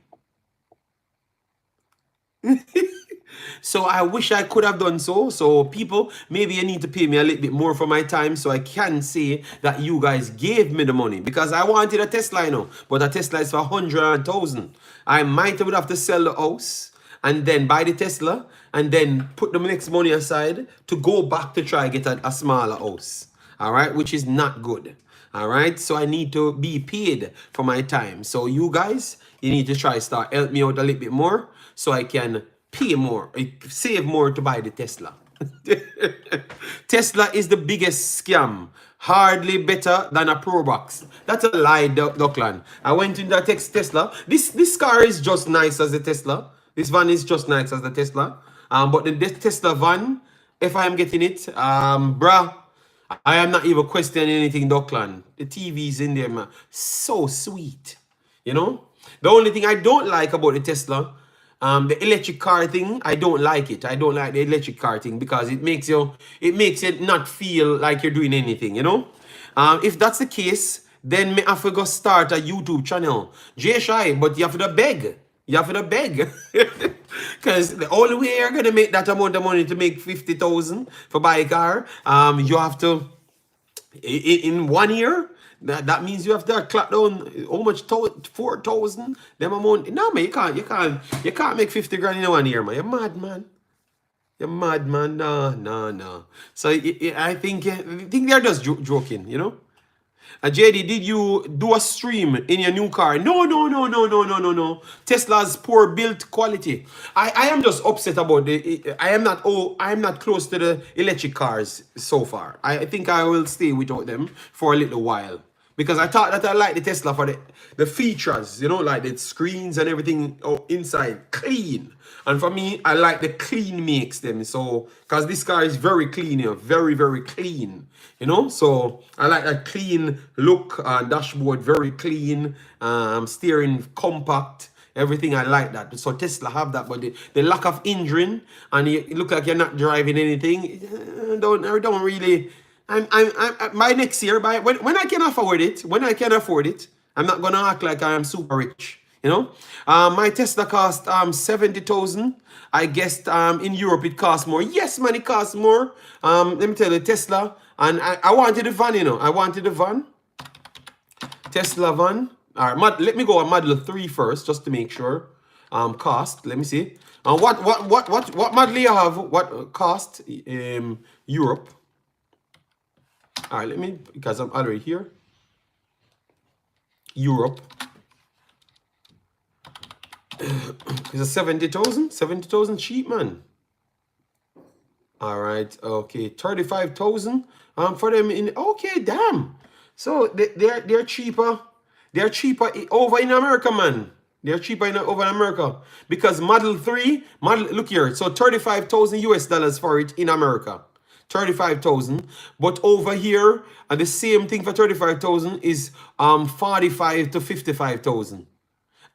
So I wish I could have done so. So people, maybe you need to pay me a little bit more for my time so I can say that you guys gave me the money, because I wanted a Tesla, you know, but a Tesla is for 100,000. I might would have to sell the house and then buy the Tesla and then put the next money aside to go back to try get a smaller house. All right, which is not good. All right, so I need to be paid for my time. So you guys, you need to try start help me out a little bit more so I can pay more, save more to buy the Tesla. Tesla is the biggest scam. Hardly better than a Pro Box. That's a lie, Duckland. I went in that Tesla. This car is just nice as the Tesla. This van is just nice as the Tesla. But the Tesla van, if I am getting it, bruh, I am not even questioning anything, Duckland. The TV's in there, man. So sweet. You know? The only thing I don't like about the Tesla, the electric car thing, I don't like it. I don't like the electric car thing because it makes it not feel like you're doing anything, you know? If that's the case, then me have to go start a YouTube channel. Shy, but you have to beg. You have to beg. Because the only way you're going to make that amount of money to make 50,000 for buy a car, you have to, in 1 year, that means you have to clap down how much 4,000 them amount. No man, you can't make 50 grand in 1 year, man. You're mad, man. You're mad, man. No. So I think they're just joking, you know. JD, did you do a stream in your new car? No. Tesla's poor build quality. I am just upset about I am not close to the electric cars so far. I think I will stay without them for a little while. Because I thought that I like the Tesla for the features, you know, like the screens and everything inside clean. And for me, I like the clean makes them. So, because this car is very clean, you know, very, very clean, you know. So, I like that clean look, dashboard, very clean, steering compact, Everything I like that. So Tesla have that, but the lack of injuring and you look like you're not driving anything. Don't really. I'm by next year, when I can afford it, I'm not gonna act like I am super rich. You know, my Tesla cost 70,000. I guess in Europe it costs more. Yes, man, it costs more. Let me tell you, Tesla, and I wanted a van. You know, I wanted a van. Tesla van. All right, let me go on Model 3 first, just to make sure. Cost. Let me see. What model you have? What cost? Europe. All right, let me, because I'm already here. Europe. It's a 70,000. 70,000 cheap, man. All right. Okay. 35,000. For them in. Okay. Damn. So they're cheaper. They're cheaper over in America, man. They're cheaper over in America because Model 3. Look here. So 35,000 US dollars for it in America. 35,000. But over here, and the same thing for 35,000 is 45 to 55,000.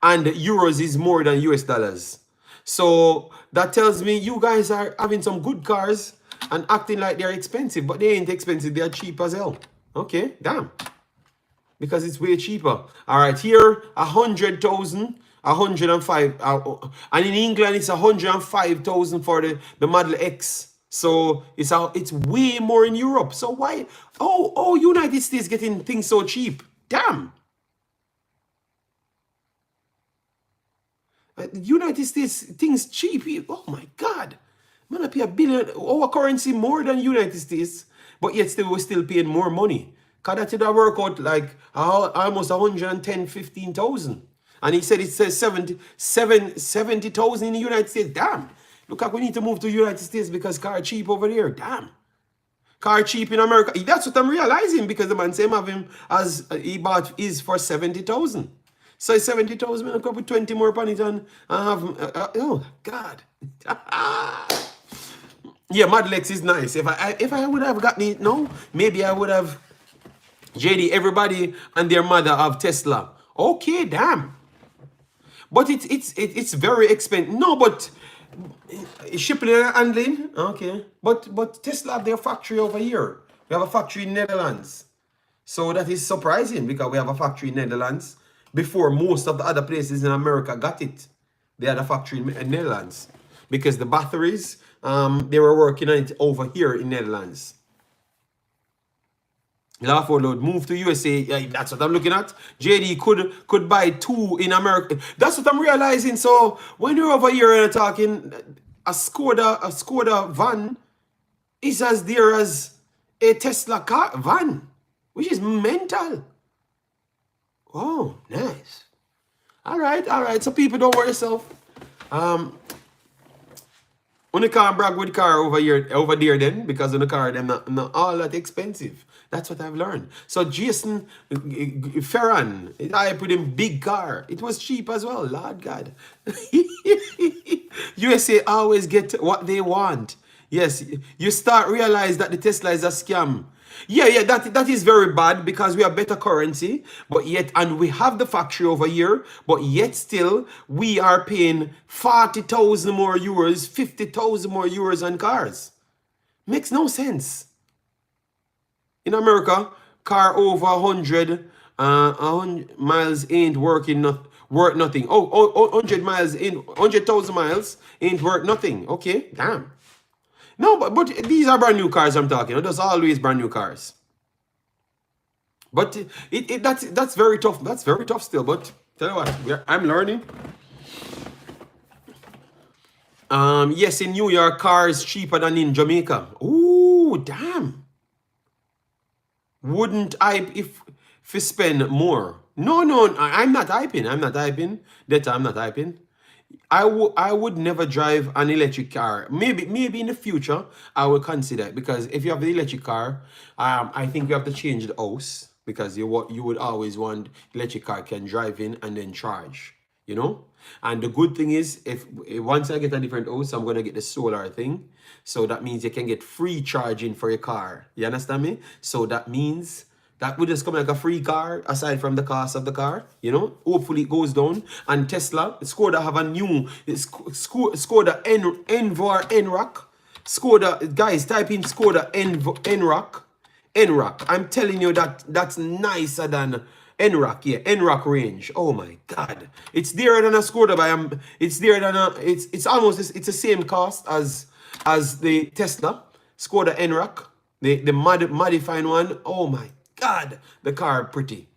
And euros is more than US dollars. So that tells me you guys are having some good cars and acting like they're expensive, but they ain't expensive. They're cheap as hell. Okay, damn. Because it's way cheaper. All right, here 100,000, 105, and in England it's 105,000 for the Model X. So it's way more in Europe. So why? Oh, United States getting things so cheap. Damn. United States things cheap. Oh my God. Man, I pay $1 billion. Our currency more than United States, but yet we're still paying more money. Cause that did work out like almost 110, 15,000. And he said it says 70,000 in the United States. Damn. Look like we need to move to the United States because car cheap over there. Damn. Car cheap in America. That's what I'm realizing because the man same have him as he bought is for 70,000. So 70,000, I could put 20 more upon it and have, oh God. Yeah, Model X is nice. If I would have gotten it, no, maybe I would have, JD, everybody and their mother have Tesla. Okay, damn. But it's very expensive. No, but shipping and handling, okay. But Tesla have their factory over here. We have a factory in Netherlands. So that is surprising because we have a factory in Netherlands before most of the other places in America got it. They had a factory in Netherlands because the batteries, they were working on it over here in Netherlands. Laugh out loud, move to USA. Yeah, that's what I'm looking at. JD could buy 2 in America. That's what I'm realizing. So when you're over here and talking, a Skoda van is as dear as a Tesla car van, which is mental. Oh, nice. All right. So people, don't worry yourself. When you can't brag with car over there then, because in the car they're not all that expensive. That's what I've learned. So Jason Ferran, I put in big car. It was cheap as well, Lord God. USA always get what they want. Yes, you start realize that the Tesla is a scam. Yeah, that is very bad because we have better currency, but yet, and we have the factory over here, but yet still, we are paying 40,000 more euros, 50,000 more euros on cars. Makes no sense. In America, car over 100 miles ain't worth nothing. Oh, 100 miles, 100,000 miles ain't worth nothing. Okay, damn. No, but these are brand new cars I'm talking. There's always brand new cars. But that's very tough. That's very tough still. But tell you what, I'm learning. Yes, in New York, cars cheaper than in Jamaica. Ooh, damn. Wouldn't I if spend more? No, I'm not hyping. I'm not hyping. That I'm not hyping. I would never drive an electric car. Maybe in the future I will consider it because if you have the electric car, I think you have to change the house because you would always want electric car can drive in and then charge, you know. And the good thing is if once I get a different house, I'm gonna get the solar thing. So that means you can get free charging for your car. You understand me? So that means That would just come like a free car aside from the cost of the car, you know. Hopefully it goes down. And Tesla, Skoda have a new Skoda Envor Enrock. Skoda, guys, type in Skoda Enrock. Enrock. I'm telling you that that's nicer than Enrock, yeah, Enrock range. Oh my god. It's dearer than a Skoda, but it's dearer than a it's almost it's the same cost as the Tesla Skoda Enrock, the modified one. Oh my god, the car pretty.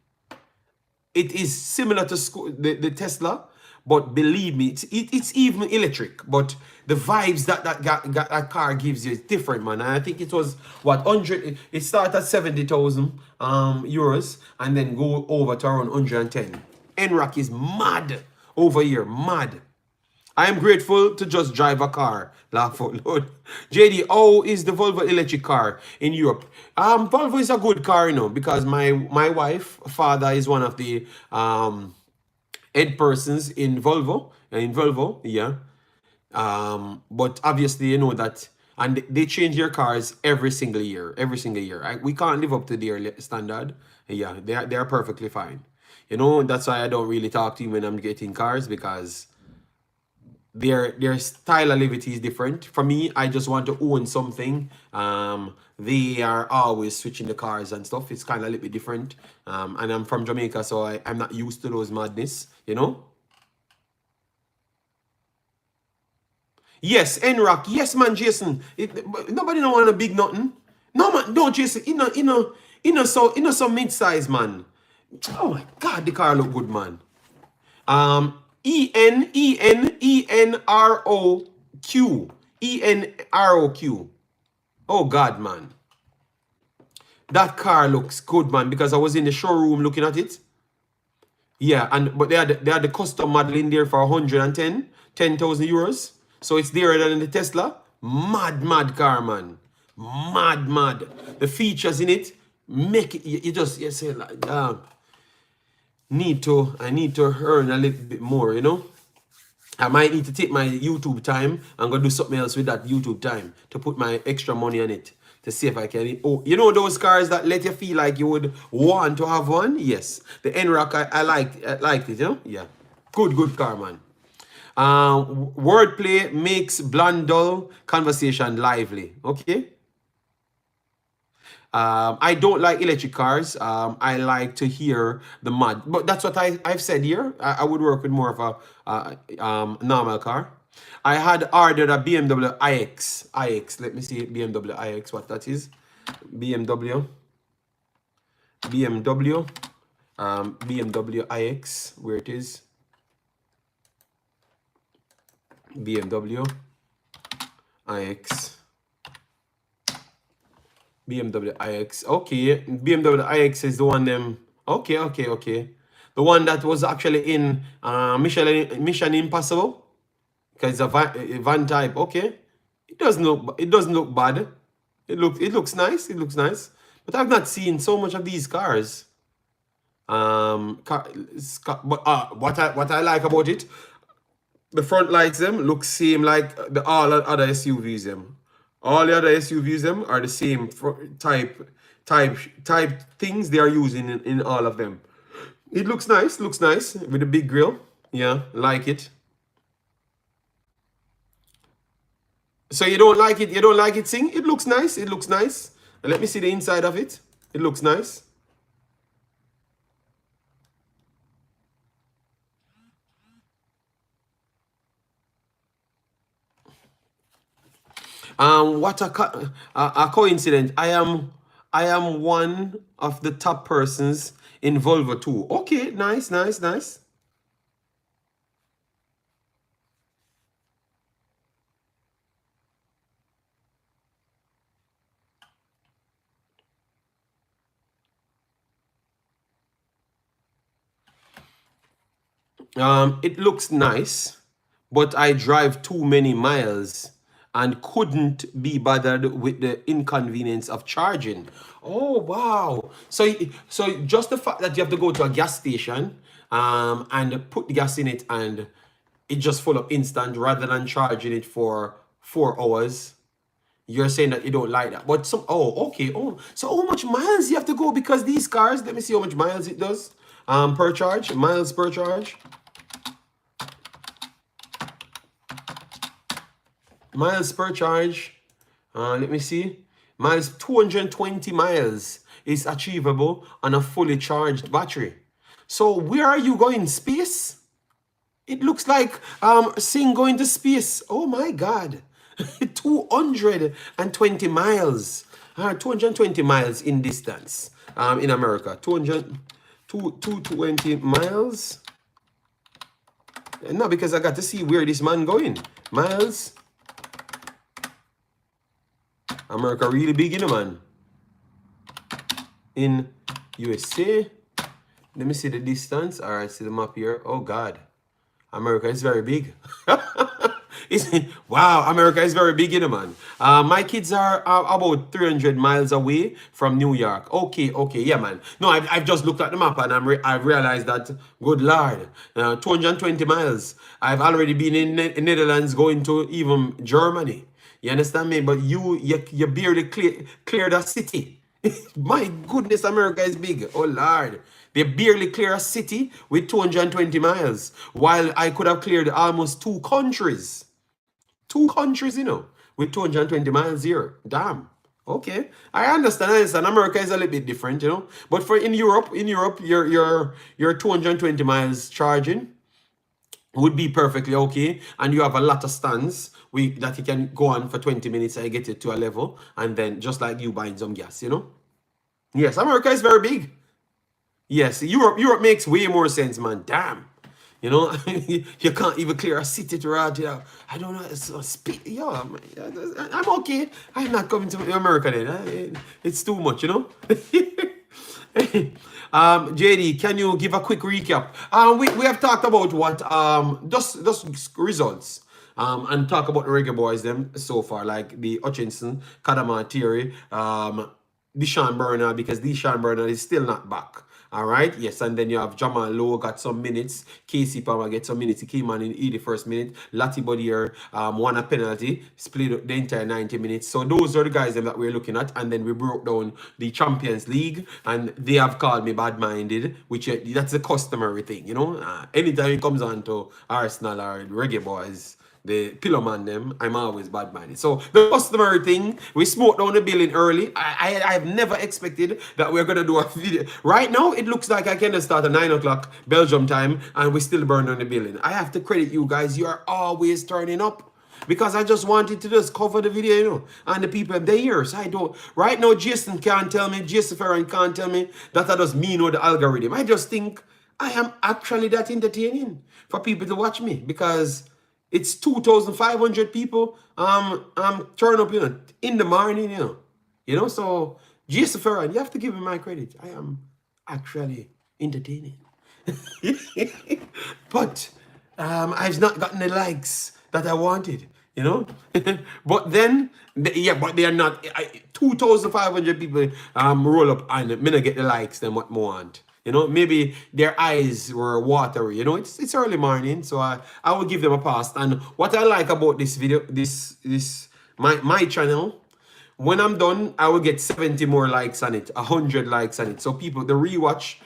It is similar to the Tesla, but believe me, it's even electric. But the vibes that car gives you is different, man. And I think it was what 100. It started at 70,000 euros and then go over to around 110. NRAC is mad over here, mad. I am grateful to just drive a car. Laugh out loud. JD, how is the Volvo electric car in Europe? Volvo is a good car, you know, because my wife, father is one of the head persons in Volvo. Yeah. But obviously, you know that, and they change their cars every single year. We can't live up to their standard. Yeah, they are perfectly fine. You know, that's why I don't really talk to you when I'm getting cars, because their style of living is different. For me, I just want to own something. They are always switching the cars and stuff. It's kind of a little bit different. And I'm from Jamaica, so I'm not used to those madness, you know. Yes, NROC. Yes, man, Jason. Nobody don't want a big nothing. No, man, no, Jason. So mid-size, man. Oh my God, the car look good, man. ENROQ. Oh God, man. That car looks good, man, because I was in the showroom looking at it. Yeah, but they had the custom model in there for 10,000 euros. So it's dearer than the Tesla. Mad car, man. Mad. The features in it make it, you say like, I need to earn a little bit more, you know. I might need to take my YouTube time and go do something else with that YouTube time to put my extra money on it to see if I can. Oh, you know those cars that let you feel like you would want to have one? Yes. The NROC, I liked it, you know? Yeah. Good car, man. Wordplay makes bland dull conversation lively. Okay. I don't like electric cars. I like to hear the mud, but that's what I've said here. I would work with more of a normal car. I had ordered a BMW iX. Let me see BMW iX, what that is. BMW iX, where it is. BMW iX. Okay, BMW iX is the one them. Okay. The one that was actually in Mission Impossible, because it's a van type. Okay, it doesn't look bad. It looks nice. But I've not seen so much of these cars. But what I like about it, the front lights them look same like all other SUVs them. All the other SUVs them are the same type things they are using in all of them. It looks nice with a big grill. Yeah, like it. So you don't like it, Sing? It looks nice. Let me see the inside of it. It looks nice. What a coincidence. I am one of the top persons in Volvo too. Okay, nice. It looks nice, but I drive too many miles and couldn't be bothered with the inconvenience of charging. Oh wow! So just the fact that you have to go to a gas station and put the gas in it and it just full up instant rather than charging it for 4 hours. You're saying that you don't like that. But some, oh, okay. Oh, so how much miles you have to go? Because these cars, let me see how much miles it does. Per charge, miles per charge. Miles per charge. Let me see. Miles, 220 miles is achievable on a fully charged battery. So where are you going? Space? It looks like Sing going to space. Oh my God. 220 miles. 220 miles in distance in America. 220 miles. No, because I got to see where this man going. Miles. America really big, you know, man. In USA. Let me see the distance. All right, see the map here. Oh God. America is very big. Wow, America is very big, you know, man. My kids are about 300 miles away from New York. Okay, yeah, man. No, I've just looked at the map and I've realized that, good Lord, 220 miles. I've already been in Netherlands, going to even Germany. You understand me? But you barely clear that city. My goodness, America is big. Oh, Lord. They barely clear a city with 220 miles, while I could have cleared almost 2 countries. 2 countries, you know, with 220 miles here. Damn. Okay. I understand. America is a little bit different, you know. But for in Europe, your 220 miles charging would be perfectly okay, and you have a lot of stands that you can go on for 20 minutes and get it to a level, and then just like you buying some gas, you know. Yes, America is very big. Yes, Europe makes way more sense, man. Damn. You know, you can't even clear a city to ride. I don't know. It's yeah, I'm okay. I'm not coming to America then. It's too much, you know. JD, can you give a quick recap? We have talked about what just results. And talk about the Reggae Boyz them so far, like the Hutchinson, Cadamarteri, Deshaun Bernard, because Deshaun Bernard is still not back. All right, yes, and then you have Jamal Lowe got some minutes. Casey Palmer get some minutes. He came on in the first minute. Lati Bodier won a penalty, split the entire 90 minutes. So those are the guys that we're looking at. And then we broke down the Champions League, and they have called me bad-minded, which that's a customary thing, you know. Anytime it comes on to Arsenal or Reggae Boyz, the pillow man them, I'm always bad-minded. So the customary thing, we smoked down the building early. I've never expected that we're gonna do a video. Right now, it looks like I can start at 9 o'clock Belgium time, and we still burn down the building. I have to credit you guys. You are always turning up, because I just wanted to just cover the video, you know, and the people, they're here. So I don't. Right now, Jason can't tell me, Jason Ferran can't tell me that I just mean or the algorithm. I just think I am actually that entertaining for people to watch me, because it's 2,500 people turn up, you know, in the morning, you know. So Jason Ferran, you have to give him my credit. I am actually entertaining. But I've not gotten the likes that I wanted, you know. But then, but they are not. 2,500 people roll up and me not get the likes than what more want. You know, maybe their eyes were watery. You know, it's early morning, so I will give them a pass. And what I like about this video, my channel, when I'm done, I will get 70 more likes on it, 100 likes on it. So people, the rewatch,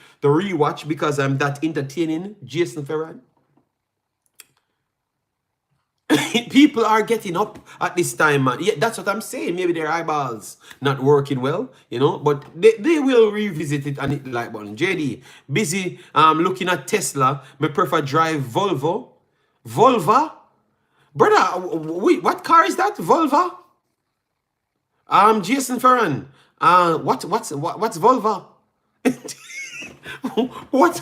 because I'm that entertaining, Jason Ferran. People are getting up at this time, man. Yeah, that's what I'm saying. Maybe their eyeballs not working well, you know, but they will revisit it and hit the like button. JD, busy looking at Tesla. Me prefer drive Volvo. Volva? Brother, wait, what car is that? Volva? Jason Ferran. What's Volva?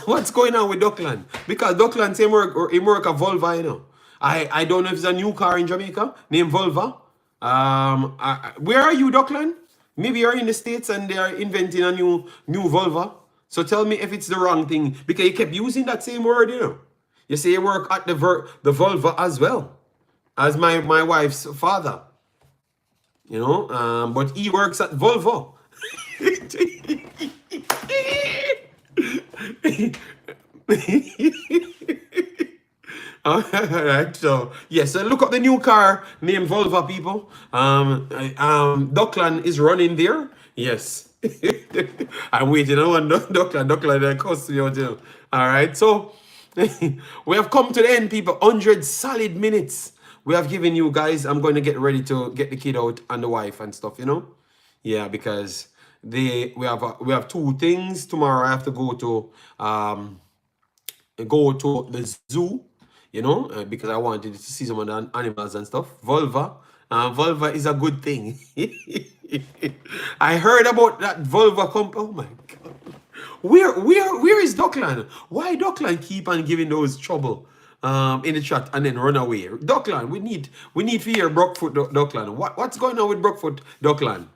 What's going on with Dockland? Because Dockland say he work a Volva, you know. I don't know if it's a new car in Jamaica named Volva. Where are you, Dockland? Maybe you're in the States and they are inventing a new Volva. So tell me if it's the wrong thing, because you kept using that same word, you know. You say you work at the Volva as well as my wife's father, you know. But he works at Volvo. Alright, so yes, so look up the new car named Volvo, people. Dockland is running there. Yes. I'm waiting on Dockland. Dockland cost me out here. Alright, so we have come to the end, people. 100 solid minutes. We have given you guys. I'm going to get ready to get the kid out and the wife and stuff, you know? Yeah, because we have two things. Tomorrow I have to go to the zoo, you know, because I wanted to see some of the animals and stuff. Vulva is a good thing. I heard about that Vulva Oh my God. Where is Dockland? Why Dockland keep on giving those trouble in the chat and then run away? Dockland, we need to hear Brockfoot Dockland. What's going on with Brockfoot Dockland?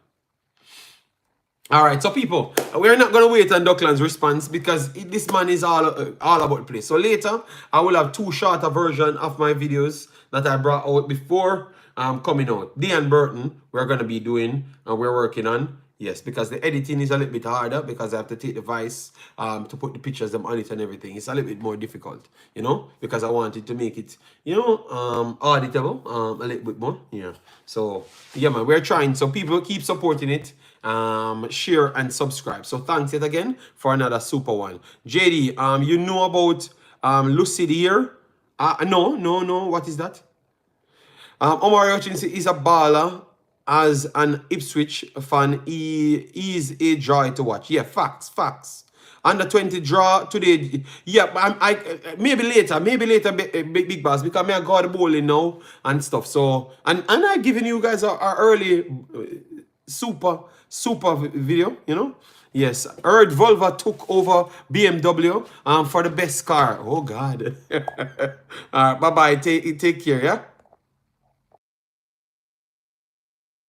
All right, so people, we're not going to wait on Dockland's response because this man is all about the place. So later, I will have two shorter versions of my videos that I brought out before coming out. Dean Burton, we're going to be doing and we're working on. Yes, because the editing is a little bit harder because I have to take the device to put the pictures on it and everything. It's a little bit more difficult, you know, because I wanted to make it, you know, auditable a little bit more. Yeah. So, yeah, man, we're trying. So people keep supporting it. Share and subscribe. So thanks yet again for another super one. JD, you know about Lucid here? No. What is that? Omari Hutchinson is a baller. As an Ipswich fan, he is a joy to watch. Yeah, facts. Under 20 draw today. Yeah, maybe later, big boss, because I got the bowling now and stuff. So and I giving you guys our early super video, you know. Yes, heard Volvo took over BMW for the best car. Oh God. Bye bye. Take care. Yeah.